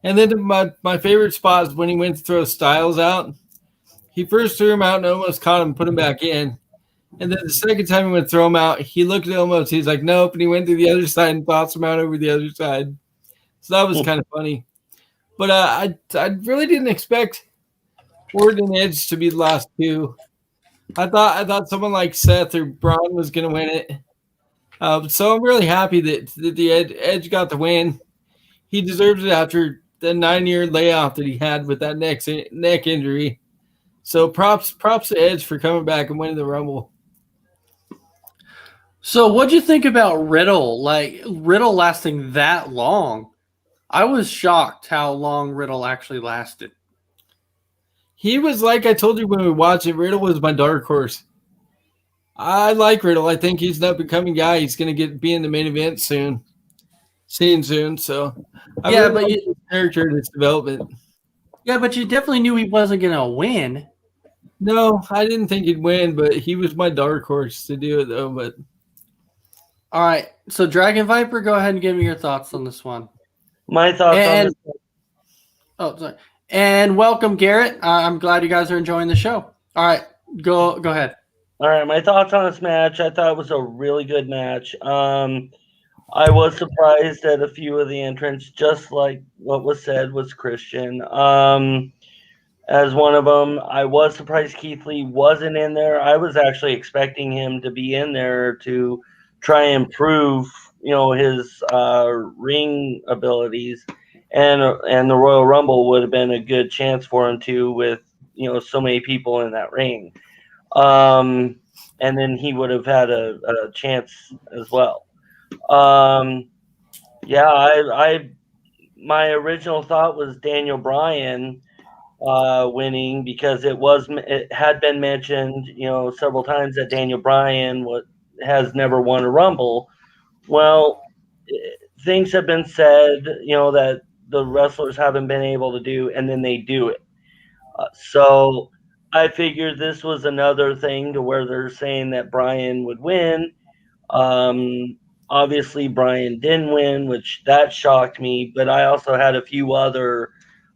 And then my favorite spot is when he went to throw Styles out. He first threw him out and almost caught him and put him back in. And then the second time he went to throw him out, he looked at Omos. He's like, nope. And he went to the other side and tossed him out over the other side. So that was kind of funny. But I really didn't expect Orton and Edge to be the last 2. I thought someone like Seth or Braun was going to win it. So I'm really happy that the Edge got the win. He deserves it after the 9-year layoff that he had with that neck injury. So props to Edge for coming back and winning the Rumble. So what'd you think about Riddle? Like Riddle lasting that long? I was shocked how long Riddle actually lasted. He was like I told you when we watched it, Riddle was my dark horse. I like Riddle. I think he's an up-and-coming guy. He's going to be in the main event soon. So I Yeah, really but like you, his character and his development. yeah, but you definitely knew he wasn't gonna win. No, I didn't think he'd win, but he was my dark horse to do it, though. But All right, so Dragon Viper, go ahead and give me your thoughts on this one. My thoughts on And this. oh, sorry. And welcome, Garrett. I'm glad you guys are enjoying the show. All right, go ahead. All right, my thoughts on this match. I thought it was a really good match. I was surprised at a few of the entrants, just like what was said was Christian. As one of them, I was surprised Keith Lee wasn't in there. I was actually expecting him to be in there to try and prove, his ring abilities, and the Royal Rumble would have been a good chance for him to, with so many people in that ring. And then he would have had a chance as well. My original thought was Daniel Bryan winning, because it had been mentioned, several times that Daniel Bryan has never won a Rumble. Well, things have been said, that the wrestlers haven't been able to do, and then they do it. So I figured this was another thing to where they're saying that Bryan would win. Obviously, Bryan didn't win, which that shocked me. But I also had a few other,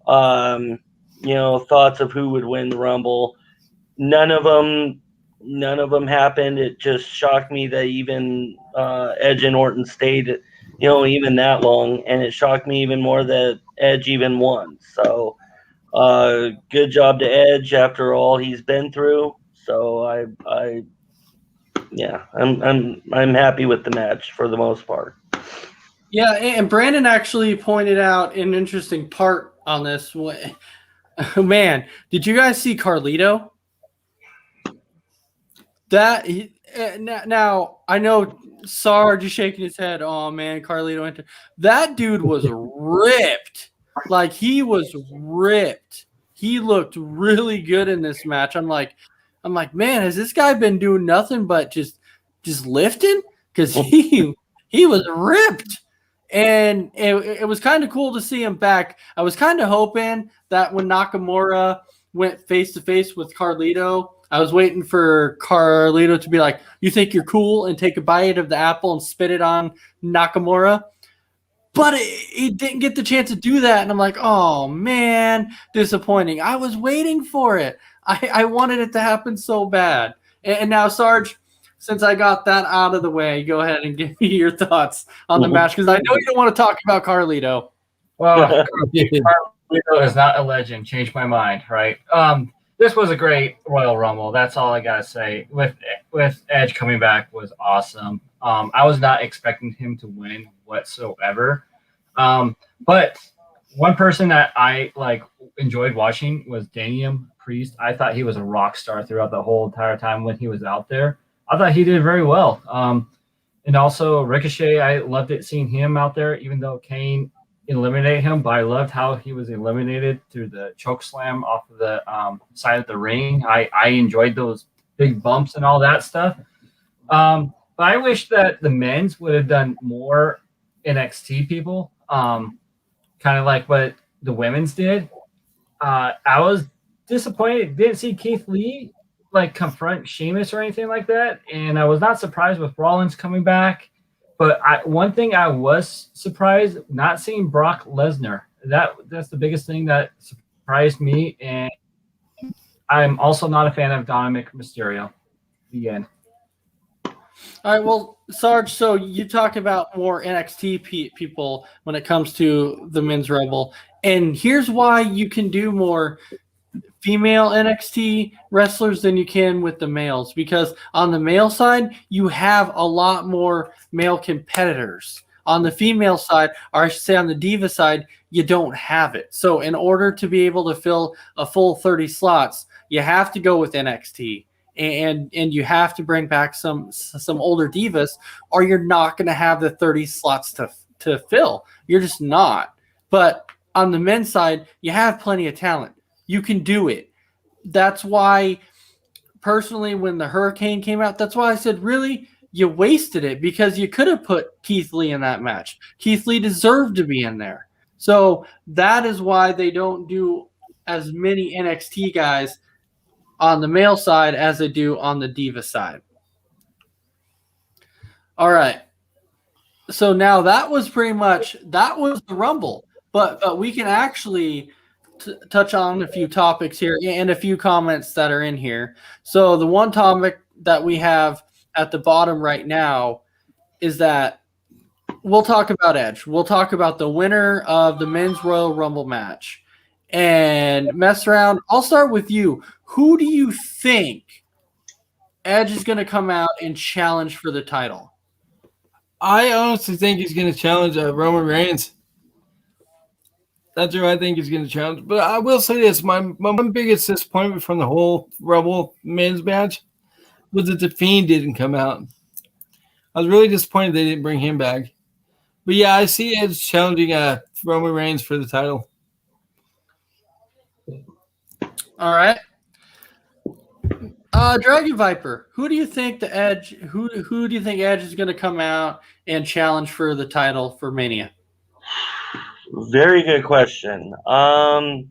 thoughts of who would win the Rumble. None of them happened. It just shocked me that even Edge and Orton stayed, even that long, and it shocked me even more that Edge even won. So, good job to Edge after all he's been through. So I'm happy with the match for the most part. Yeah, and Brandon actually pointed out an interesting part on this. Man, did you guys see Carlito? Now I know Sarge is shaking his head. Oh man, Carlito entered. That dude was ripped. Like, he was ripped. He looked really good in this match. I'm like, man, has this guy been doing nothing but just lifting? Because he was ripped. And it was kind of cool to see him back. I was kind of hoping that when Nakamura went face-to-face with Carlito, I was waiting for Carlito to be like, you think you're cool, and take a bite of the apple and spit it on Nakamura. But he didn't get the chance to do that. And I'm like, oh, man, disappointing. I was waiting for it. I wanted it to happen so bad. And now, Sarge, since I got that out of the way, go ahead and give me your thoughts on the match, because I know you don't want to talk about Carlito. Well, Carlito is not a legend. Changed my mind, right? This was a great Royal Rumble. That's all I gotta say. With Edge coming back was awesome. I was not expecting him to win whatsoever. But one person that I enjoyed watching was Damian Priest. I thought he was a rock star throughout the whole entire time when he was out there. I thought he did very well. And also Ricochet, I loved seeing him out there, even though Kane eliminated him, but I loved how he was eliminated through the choke slam off of the side of the ring. I enjoyed those big bumps and all that stuff. But I wish that the men's would have done more NXT people, kind of like what the women's did. I was disappointed. Didn't see Keith Lee confront Sheamus or anything like that, and I was not surprised with Rollins coming back. But one thing I was surprised not seeing Brock Lesnar. That's the biggest thing that surprised me, and I'm also not a fan of Dominic Mysterio. The end. All right, well, Sarge, so you talk about more NXT people when it comes to the men's Rumble, and here's why you can do more female NXT wrestlers than you can with the males, because on the male side, you have a lot more male competitors. On the female side, or I should say on the Diva side, you don't have it. So in order to be able to fill a full 30 slots, you have to go with NXT. And you have to bring back some older divas, or you're not going to have the 30 slots to fill. You're just not. But on the men's side, you have plenty of talent. You can do it. That's why personally, when the Hurricane came out, that's why I said, really, you wasted it because you could have put Keith Lee in that match. Keith Lee deserved to be in there. So that is why they don't do as many NXT guys on the male side as they do on the Diva side. All right. So now that was the Rumble, but we can actually touch on a few topics here and a few comments that are in here. So the one topic that we have at the bottom right now is that we'll talk about Edge. We'll talk about the winner of the Men's Royal Rumble match. And mess around. I'll start with you. Who do you think Edge is going to come out and challenge for the title? I honestly think he's going to challenge Roman Reigns. That's who I think he's going to challenge. But I will say this. My biggest disappointment from the whole Rumble men's match was that The Fiend didn't come out. I was really disappointed they didn't bring him back. But yeah, I see Edge challenging Roman Reigns for the title. All right. Dragon Viper, who do you think Edge is going to come out and challenge for the title for Mania? Very good question. Wow.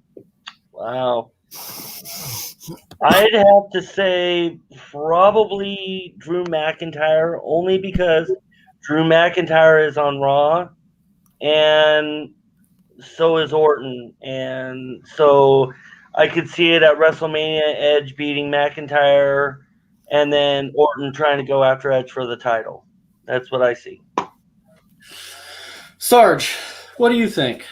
I'd have to say probably Drew McIntyre, only because Drew McIntyre is on Raw, and so is Orton. And so I could see it at WrestleMania, Edge beating McIntyre, and then Orton trying to go after Edge for the title. That's what I see. Sarge, what do you think?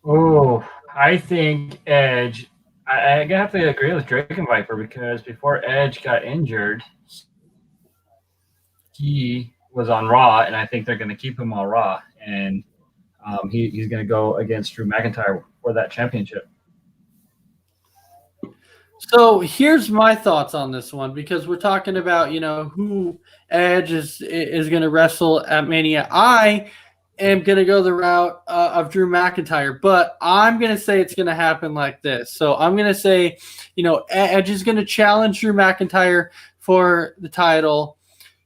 Oh, I think Edge. I have to agree with Dragon Viper because before Edge got injured, he was on Raw, and I think they're going to keep him on Raw, and he's going to go against Drew McIntyre for that championship. So here's my thoughts on this one, because we're talking about, who Edge is going to wrestle at Mania. I am going to go the route of Drew McIntyre, but I'm going to say it's going to happen like this. So I'm going to say, Edge is going to challenge Drew McIntyre for the title.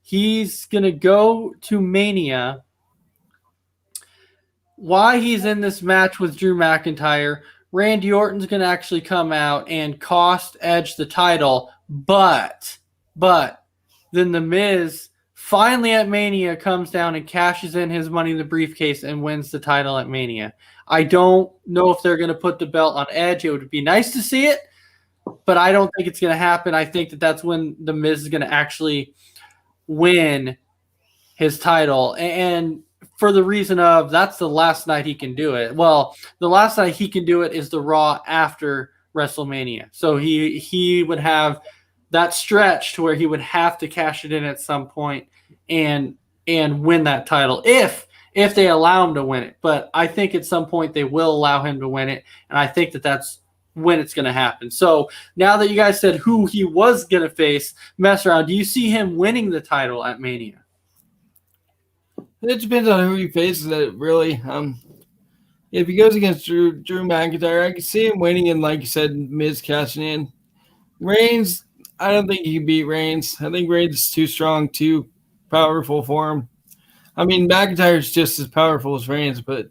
He's going to go to Mania. Why he's in this match with Drew McIntyre, Randy Orton's going to actually come out and cost Edge the title, but then The Miz finally at Mania comes down and cashes in his Money in the Briefcase and wins the title at Mania. I don't know if they're going to put the belt on Edge. It would be nice to see it, but I don't think it's going to happen. I think that's when The Miz is going to actually win his title, and for the reason of that's the last night he can do it. Well, the last night he can do it is the Raw after WrestleMania. So he would have that stretch to where he would have to cash it in at some point and win that title if they allow him to win it. But I think at some point they will allow him to win it, and I think that's when it's going to happen. So now that you guys said who he was going to face, mess around, do you see him winning the title at Mania? It depends on who he faces. That really, if he goes against Drew McIntyre, I can see him winning, and like you said, Miz cashing in. Reigns, I don't think he can beat Reigns. I think Reigns is too strong, too powerful for him. I mean, McIntyre's just as powerful as Reigns, but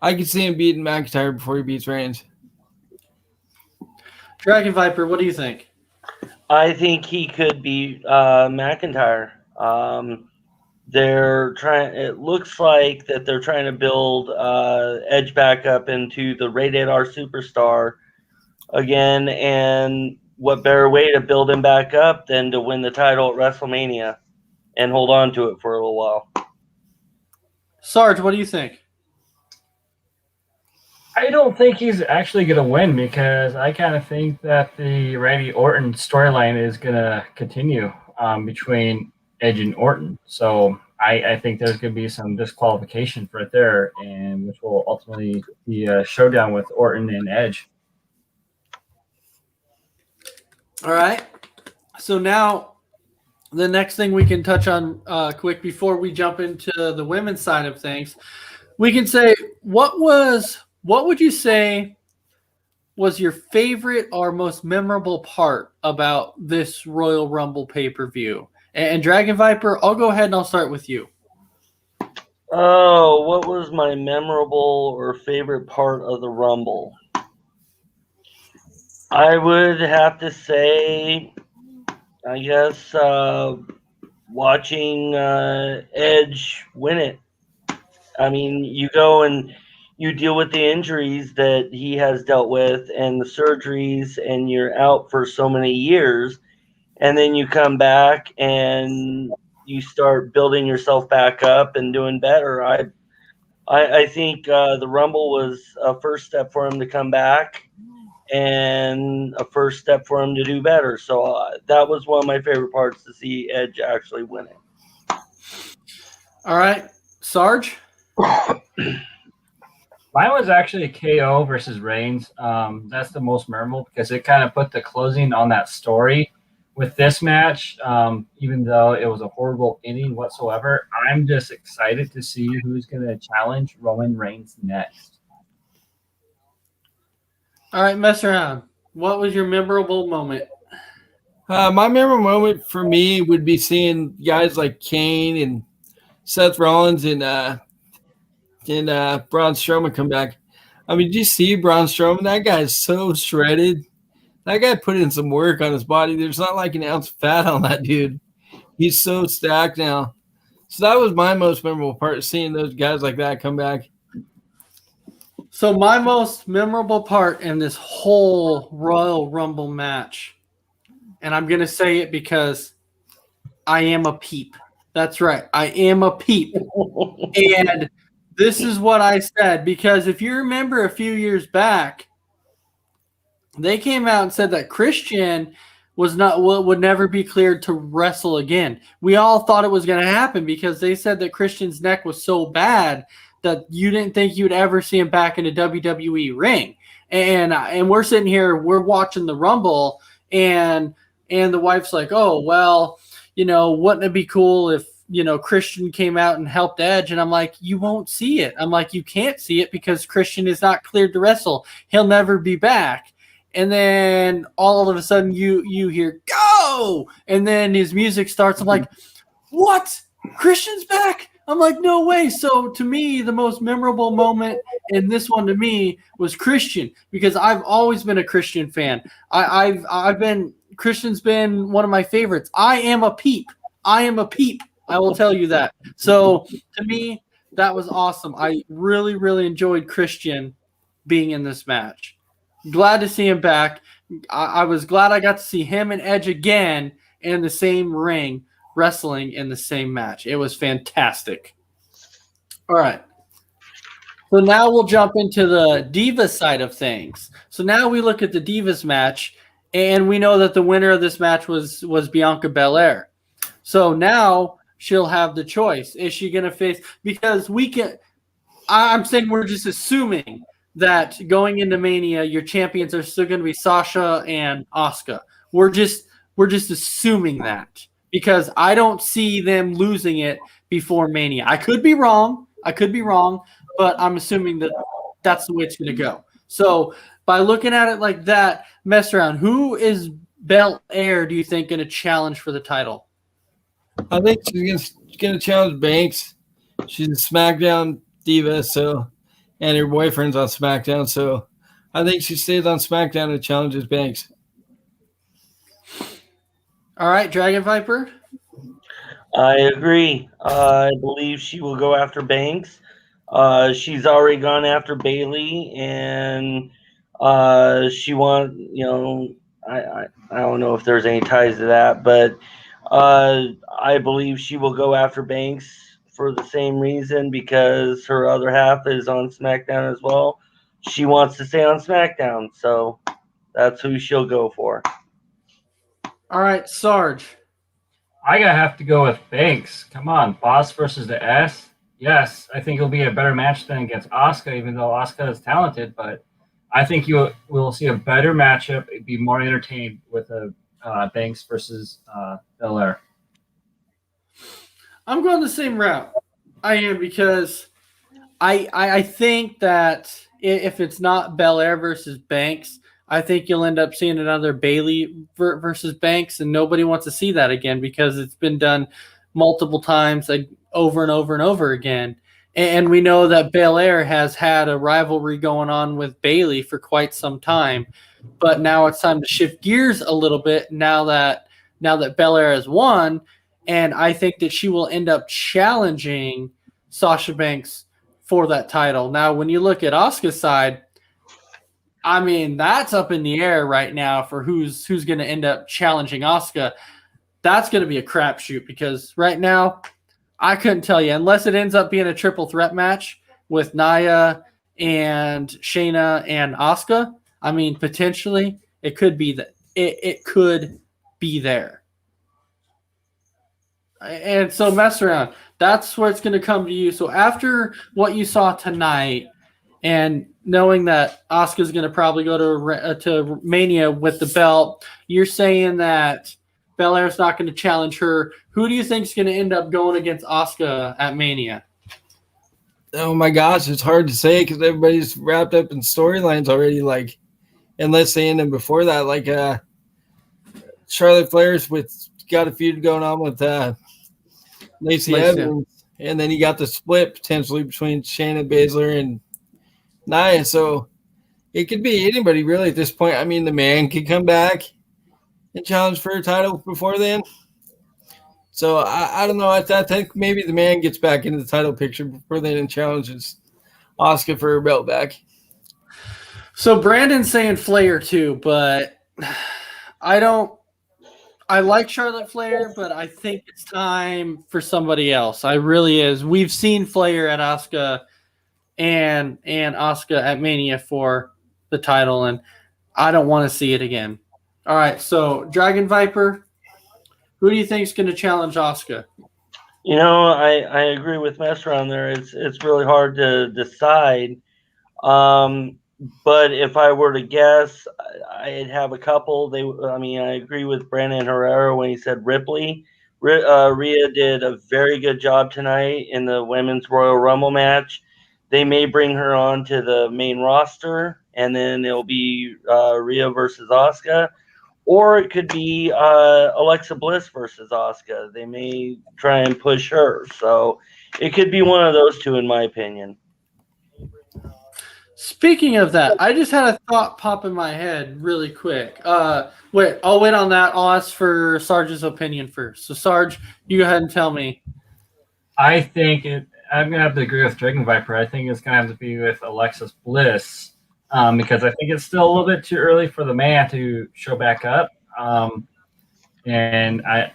I can see him beating McIntyre before he beats Reigns. Dragon Viper, what do you think? I think he could beat McIntyre. It looks like that they're trying to build Edge back up into the Rated R superstar again, and what better way to build him back up than to win the title at WrestleMania and hold on to it for a little while. Sarge, what do you think? I don't think he's actually going to win because I kind of think that the Randy Orton storyline is going to continue between Edge and Orton. So I think there's going to be some disqualification right there, and which will ultimately be a showdown with Orton and Edge. All right. So now the next thing we can touch on quick before we jump into the women's side of things, we can say what would you say was your favorite or most memorable part about this Royal Rumble pay-per-view? And Dragon Viper, I'll go ahead and I'll start with you. Oh, what was my memorable or favorite part of the Rumble? I would have to say, I guess, watching Edge win it. I mean, you go and you deal with the injuries that he has dealt with and the surgeries, and you're out for so many years, and then you come back and you start building yourself back up and doing better. I think the Rumble was a first step for him to come back and a first step for him to do better. So that was one of my favorite parts, to see Edge actually win it. All right, Sarge? Mine was actually KO versus Reigns. That's the most memorable because it kind of put the closing on that story with this match. Even though it was a horrible ending whatsoever, I'm just excited to see who's going to challenge Roman Reigns next. All right, mess around. What was your memorable moment? My memorable moment for me would be seeing guys like Kane and Seth Rollins and Braun Strowman come back. I mean, did you see Braun Strowman? That guy is so shredded. That guy put in some work on his body. There's not like an ounce of fat on that dude. He's so stacked now. So that was my most memorable part, seeing those guys like that come back. So my most memorable part in this whole Royal Rumble match, and I'm going to say it because I am a peep. That's right. I am a peep. And this is what I said, because if you remember a few years back, they came out and said that Christian would never be cleared to wrestle again. We all thought it was going to happen because they said that Christian's neck was so bad that you didn't think you'd ever see him back in a WWE ring. And we're sitting here, we're watching the Rumble, and the wife's like, oh, well, wouldn't it be cool if, Christian came out and helped Edge? And I'm like, you won't see it. I'm like, you can't see it because Christian is not cleared to wrestle. He'll never be back. And then all of a sudden you hear go, and then his music starts. I'm like, what? Christian's back? I'm like, no way. So to me, the most memorable moment in this one to me was Christian, because I've always been a Christian fan. Christian's been one of my favorites. I am a peep. I will tell you that. So to me, that was awesome. I really, really enjoyed Christian being in this match. Glad to see him back. I was glad I got to see him and Edge again in the same ring, wrestling in the same match. It was fantastic. All right. So now we'll jump into the Divas side of things. So now we look at the Divas match, and we know that the winner of this match was Bianca Belair. So now she'll have the choice. Is she going to face – because I'm saying we're just assuming that going into Mania, your champions are still going to be Sasha and Asuka. We're just assuming that, because I don't see them losing it before Mania. I could be wrong, but I'm assuming that that's the way it's going to go. So by looking at it like that, mess around. Who is Belair, do you think, going to challenge for the title? I think she's going to challenge Banks. She's a SmackDown diva, and her boyfriend's on SmackDown, so I think she stays on SmackDown and challenges Banks. All right, Dragon Viper? I agree. I believe she will go after Banks. She's already gone after Bayley, and she I don't know if there's any ties to that, but I believe she will go after Banks for the same reason, because her other half is on SmackDown as well. She wants to stay on SmackDown, so that's who she'll go for. All right, Sarge. I gotta have to go with Banks. Come on, Boss versus the S. Yes, I think it'll be a better match than against Asuka, even though Asuka is talented. But I think we'll see a better matchup. It'd be more entertaining with a Banks versus Belair. I'm going the same route. I am, because I think that if it's not Belair versus Banks, I think you'll end up seeing another Bailey versus Banks, and nobody wants to see that again because it's been done multiple times, like over and over and over again. And we know that Belair has had a rivalry going on with Bailey for quite some time, but now it's time to shift gears a little bit now that Belair has won, and I think that she will end up challenging Sasha Banks for that title. Now, when you look at Asuka's side, I mean, that's up in the air right now for who's going to end up challenging Asuka. That's going to be a crapshoot because right now, I couldn't tell you unless it ends up being a triple threat match with Nia and Shayna and Asuka. I mean, potentially it could be that it could be there. And so mess around. That's where it's going to come to you. So after what you saw tonight, and knowing that Asuka's going to probably go to Mania with the belt, you're saying that Belair's not going to challenge her. Who do you think is going to end up going against Asuka at Mania? Oh my gosh, it's hard to say because everybody's wrapped up in storylines already. Like, unless they end them before that, like Charlotte Flair's got a feud going on with Lacey Evans, and then you got the split potentially between Shayna Baszler and Nia. So it could be anybody really at this point. I mean, the man could come back and challenge for a title before then. So I don't know. I think maybe the man gets back into the title picture before then and challenges Asuka for her belt back. So Brandon's saying Flair too, but I like Charlotte Flair, but I think it's time for somebody else. I really is. We've seen Flair at Asuka and Asuka at Mania for the title, and I don't want to see it again. All right, so Dragon Viper, who do you think is going to challenge Asuka? You know, I agree with Messer on there. It's really hard to decide. But if I were to guess, I'd have a couple. I agree with Brandon Herrera when he said Ripley. Rhea did a very good job tonight in the Women's Royal Rumble match. They may bring her on to the main roster, and then it'll be Rhea versus Asuka. Or it could be Alexa Bliss versus Asuka. They may try and push her. So it could be one of those two, in my opinion. Speaking of that, I just had a thought pop in my head really quick. Wait, I'll wait on that. I'll ask for Sarge's opinion first. So, Sarge, you go ahead and tell me. I think I'm going to have to agree with Dragon Viper. I think it's going to have to be with Alexis Bliss because I think it's still a little bit too early for the man to show back up. And I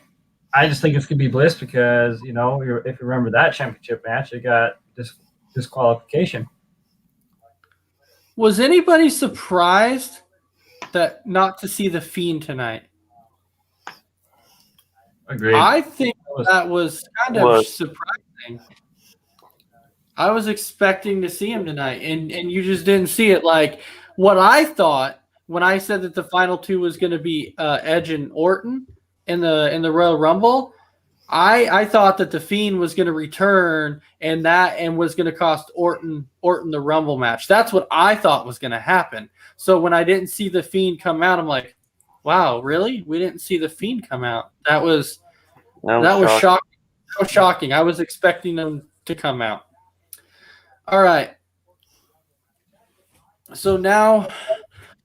just think it's going to be Bliss because, if you remember that championship match, it got disqualification. Was anybody surprised that not to see the Fiend tonight? Agreed. I think that was kind of surprising. I was expecting to see him tonight, and you just didn't see it. Like what I thought when I said that the final two was going to be Edge and Orton in the Royal Rumble. I thought that the Fiend was going to return and was going to cost Orton the Rumble match. That's what I thought was going to happen. So when I didn't see the Fiend come out, I'm like, wow, really? We didn't see the Fiend come out. That was shocking. So shocking. I was expecting them to come out. All right. So now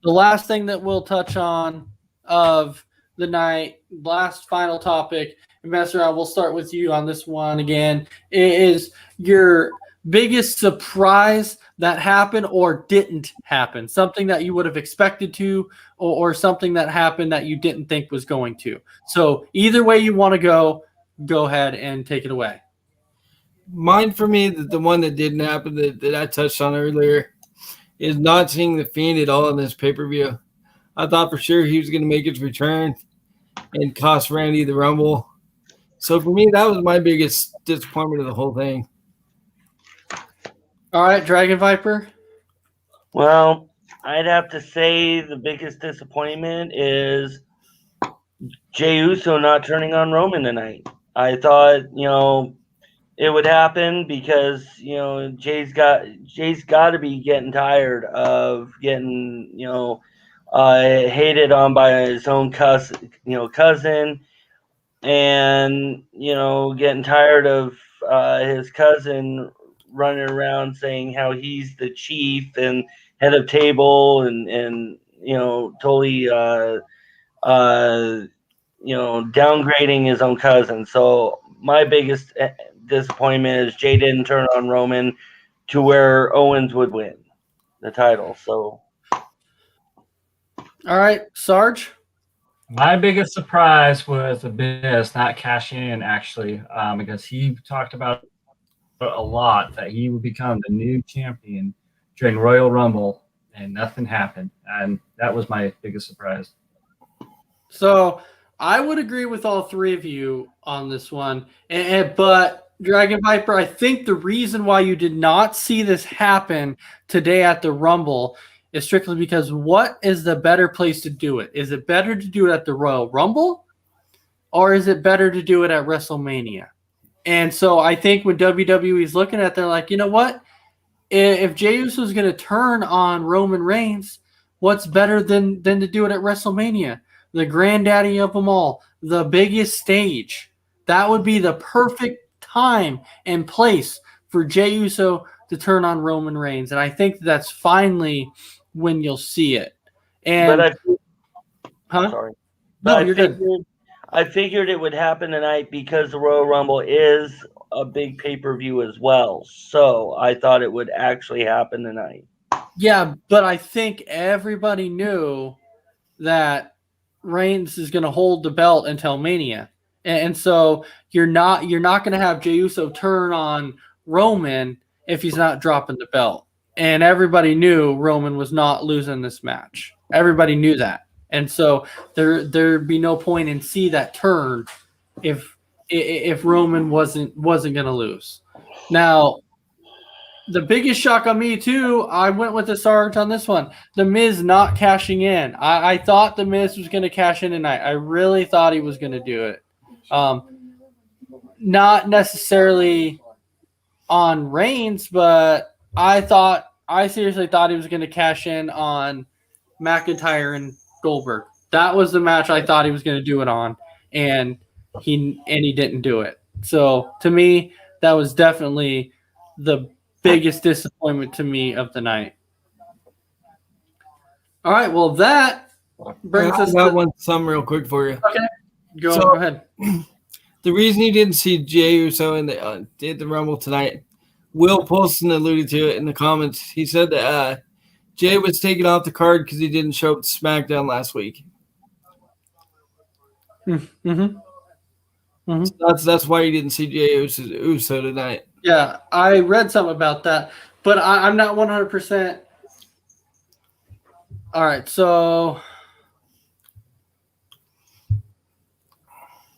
the last thing that we'll touch on of the night, last final topic, and Master, we'll start with you on this one again, is your biggest surprise that happened or didn't happen, something that you would have expected to or something that happened that you didn't think was going to. So either way you want to go ahead and take it away. Mine for me, the one that didn't happen that I touched on earlier is not seeing the Fiend at all in this pay-per-view. I thought for sure he was going to make his return and cost Randy the Rumble. So for me, that was my biggest disappointment of the whole thing. All right, Dragon Viper. Well, I'd have to say the biggest disappointment is Jey Uso not turning on Roman tonight. I thought, it would happen because, Jay's got to be getting tired of getting, hated on by his own cousin, and getting tired of his cousin running around saying how he's the chief and head of table, and totally downgrading his own cousin. So my biggest disappointment is Jay didn't turn on Roman to where Owens would win the title. So, All right, Sarge. My biggest surprise was the Miz not cashing in, actually, because he talked about a lot that he would become the new champion during Royal Rumble, and nothing happened. And that was my biggest surprise. So I would agree with all three of you on this one. But Dragon Viper, I think the reason why you did not see this happen today at the Rumble is strictly because what is the better place to do it? Is it better to do it at the Royal Rumble, or is it better to do it at WrestleMania? And so I think when WWE's looking at, they're like, you know what? If Jey Uso is going to turn on Roman Reigns, what's better than to do it at WrestleMania? The granddaddy of them all, the biggest stage. That would be the perfect time and place for Jey Uso to turn on Roman Reigns. And I think that's finally when you'll see it. And sorry. No, you're good. I figured it would happen tonight because the Royal Rumble is a big pay-per-view as well. So I thought it would actually happen tonight. Yeah, but I think everybody knew that Reigns is going to hold the belt until Mania. And so you're not going to have Jey Uso turn on Roman if he's not dropping the belt. And everybody knew Roman was not losing this match. Everybody knew that. And so there'd be no point in see that turn if Roman wasn't going to lose. Now, the biggest shock on me too, I went with the Sarge on this one. The Miz not cashing in. I thought the Miz was going to cash in tonight. I really thought he was going to do it. Not necessarily on Reigns, but I seriously thought he was going to cash in on McIntyre and Goldberg. That was the match I thought he was going to do it on, and he didn't do it. So to me, that was definitely the biggest disappointment to me of the night. All right, well that brings us. I got some real quick for you. Okay, go ahead. The reason you didn't see Jey Uso in the Rumble tonight, Will Polson alluded to it in the comments. He said that Jay was taken off the card because he didn't show up to SmackDown last week. Mm-hmm. So that's why you didn't see Jey Uso tonight. Yeah, I read something about that, but I'm not 100%. All right, so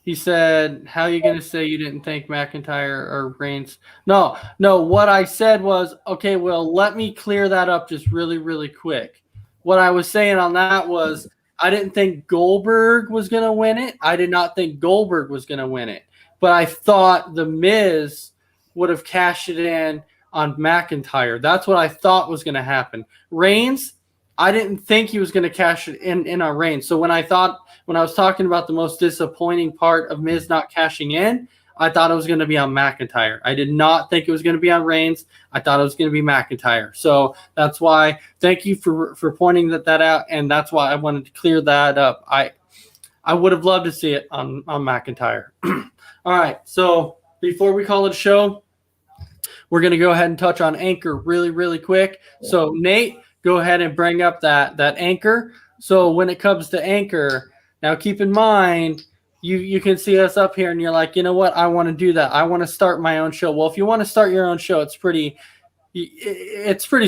he said, how are you going to say you didn't thank McIntyre or Reigns? No, what I said was, okay, well, let me clear that up just really, really quick. What I was saying on that was I didn't think Goldberg was going to win it. I did not think Goldberg was going to win it. But I thought The Miz would have cashed it in on McIntyre. That's what I thought was going to happen. Reigns, I didn't think he was going to cash it in on Reigns. So when I was talking about the most disappointing part of Miz not cashing in, I thought it was going to be on McIntyre. I did not think it was going to be on Reigns. I thought it was going to be McIntyre. So that's why, thank you for pointing that out, and that's why I wanted to clear that up. I would have loved to see it on McIntyre. All right, so before we call it a show, we're going to go ahead and touch on Anchor really, really quick. So Nate, go ahead and bring up that Anchor. So when it comes to Anchor, now keep in mind, you can see us up here and you're like, you know what? I want to do that. I want to start my own show. Well, if you want to start your own show, it's pretty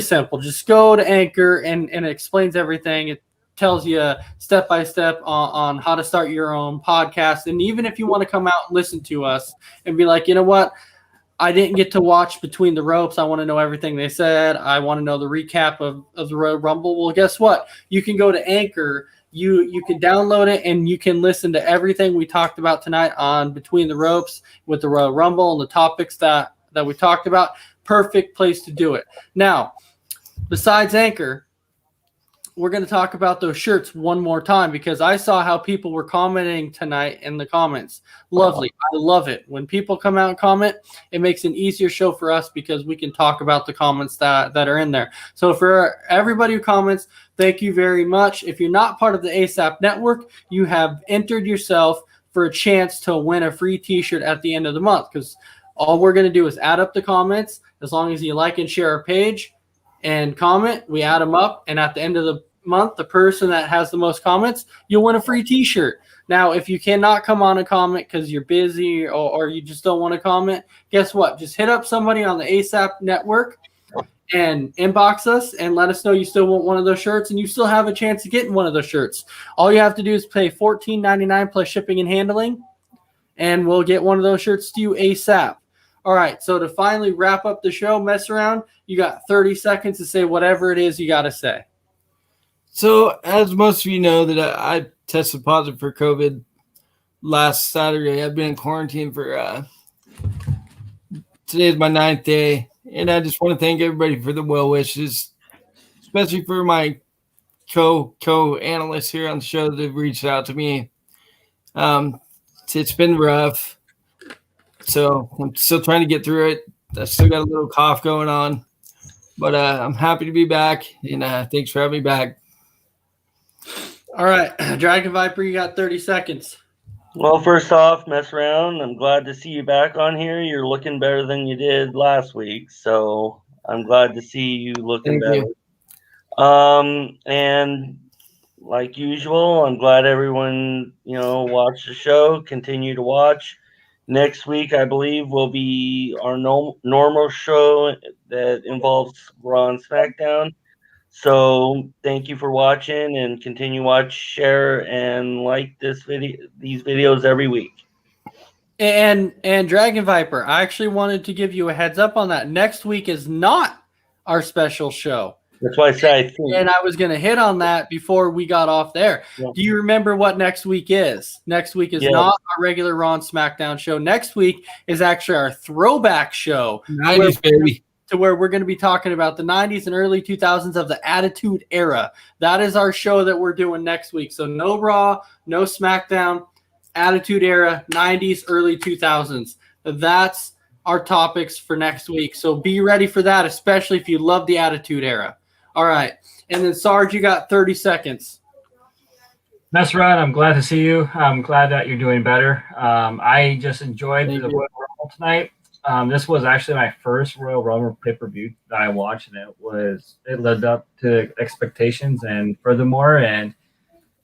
simple. Just go to Anchor and it explains everything. It tells you step by step on how to start your own podcast. And even if you want to come out and listen to us and be like, you know what? I didn't get to watch Between the Ropes. I want to know everything they said. I want to know the recap of the Royal Rumble. Well, guess what? You can go to Anchor. You can download it and you can listen to everything we talked about tonight on Between the Ropes with the Royal Rumble and the topics that we talked about. Perfect place to do it. Now, besides Anchor, we're going to talk about those shirts one more time because I saw how people were commenting tonight in the comments. Lovely. I love it. When people come out and comment, it makes an easier show for us because we can talk about the comments that are in there. So for everybody who comments, thank you very much. If you're not part of the ASAP network, you have entered yourself for a chance to win a free t-shirt at the end of the month because all we're going to do is add up the comments. As long as you like and share our page and comment, we add them up, and at the end of the month, the person that has the most comments, you'll win a free t-shirt. Now, if you cannot come on and comment because you're busy or you just don't want to comment, guess what? Just hit up somebody on the ASAP network and inbox us and let us know you still want one of those shirts, and you still have a chance of getting one of those shirts. All you have to do is pay $14.99 plus shipping and handling, and we'll get one of those shirts to you ASAP. All right, so to finally wrap up the show, Mess Around, you got 30 seconds to say whatever it is you got to say. So, as most of you know, that I tested positive for COVID last Saturday. I've been in quarantine for today is my 9th day, and I just want to thank everybody for the well wishes, especially for my co-analysts here on the show that have reached out to me. It's been rough. So I'm still trying to get through it. I still got a little cough going on, but I'm happy to be back, and thanks for having me back. All right, Dragon Viper, you got 30 seconds. Well, first off, Mess Around, I'm glad to see you back on here. You're looking better than you did last week, so I'm glad to see you looking better. And like usual, I'm glad everyone, watched the show. Continue to watch. Next week, I believe, will be our normal show that involves Raw and SmackDown. So thank you for watching, and continue to watch, share, and like these videos every week. And Dragon Viper, I actually wanted to give you a heads up on that. Next week is not our special show. That's why I said I think. And I was going to hit on that before we got off there. Yeah. Do you remember what next week is? Next week is not our regular Raw and SmackDown show. Next week is actually our throwback show. 90s, baby. To where we're going to be talking about the 90s and early 2000s of the Attitude Era. That is our show that we're doing next week. So no Raw, no SmackDown, Attitude Era, 90s, early 2000s. That's our topics for next week. So be ready for that, especially if you love the Attitude Era. All right. And then, Sarge, you got 30 seconds. That's right. I'm glad to see you. I'm glad that you're doing better. I just enjoyed the Royal Rumble tonight. This was actually my first Royal Rumble pay-per-view that I watched, and it lived up to expectations and furthermore. And,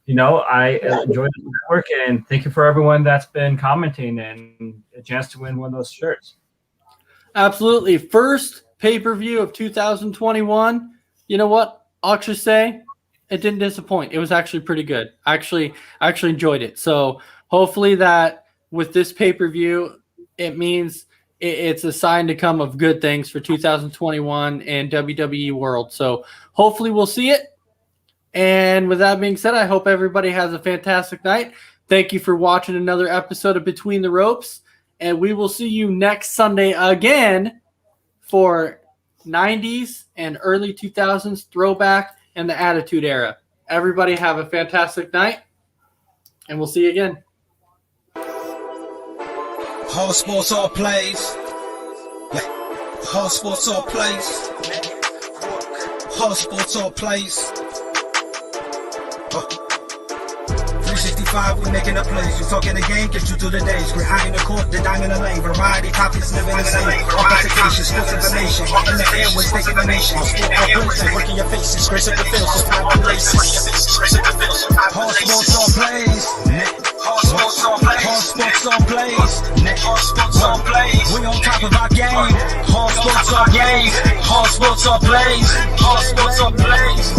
I enjoyed the network, and thank you for everyone that's been commenting and a chance to win one of those shirts. Absolutely. First pay-per-view of 2021. You know what? I'll actually say it didn't disappoint. It was actually pretty good. I actually enjoyed it. So hopefully that with this pay-per-view, it means it's a sign to come of good things for 2021 and WWE World. So hopefully we'll see it. And with that being said, I hope everybody has a fantastic night. Thank you for watching another episode of Between the Ropes. And we will see you next Sunday again for 90s and early 2000s throwback and the Attitude Era. Everybody have a fantastic night, and we'll see you again. All sports, all plays. All sports, all plays. All sports, all plays. 365, we making a place. You talking the game, get you through the days. We're high in the court, the dime in the lane. Variety, topics, living the same. Authentication, sports information. In the airways, taking the nation. Sport all places, working your faces. Grace up the field, so time and laces. All sports, all plays. All sports, all plays. All sports, all plays. All sports, all plays. We on top of our game. All sports, all plays. All sports, all plays. All sports, all plays.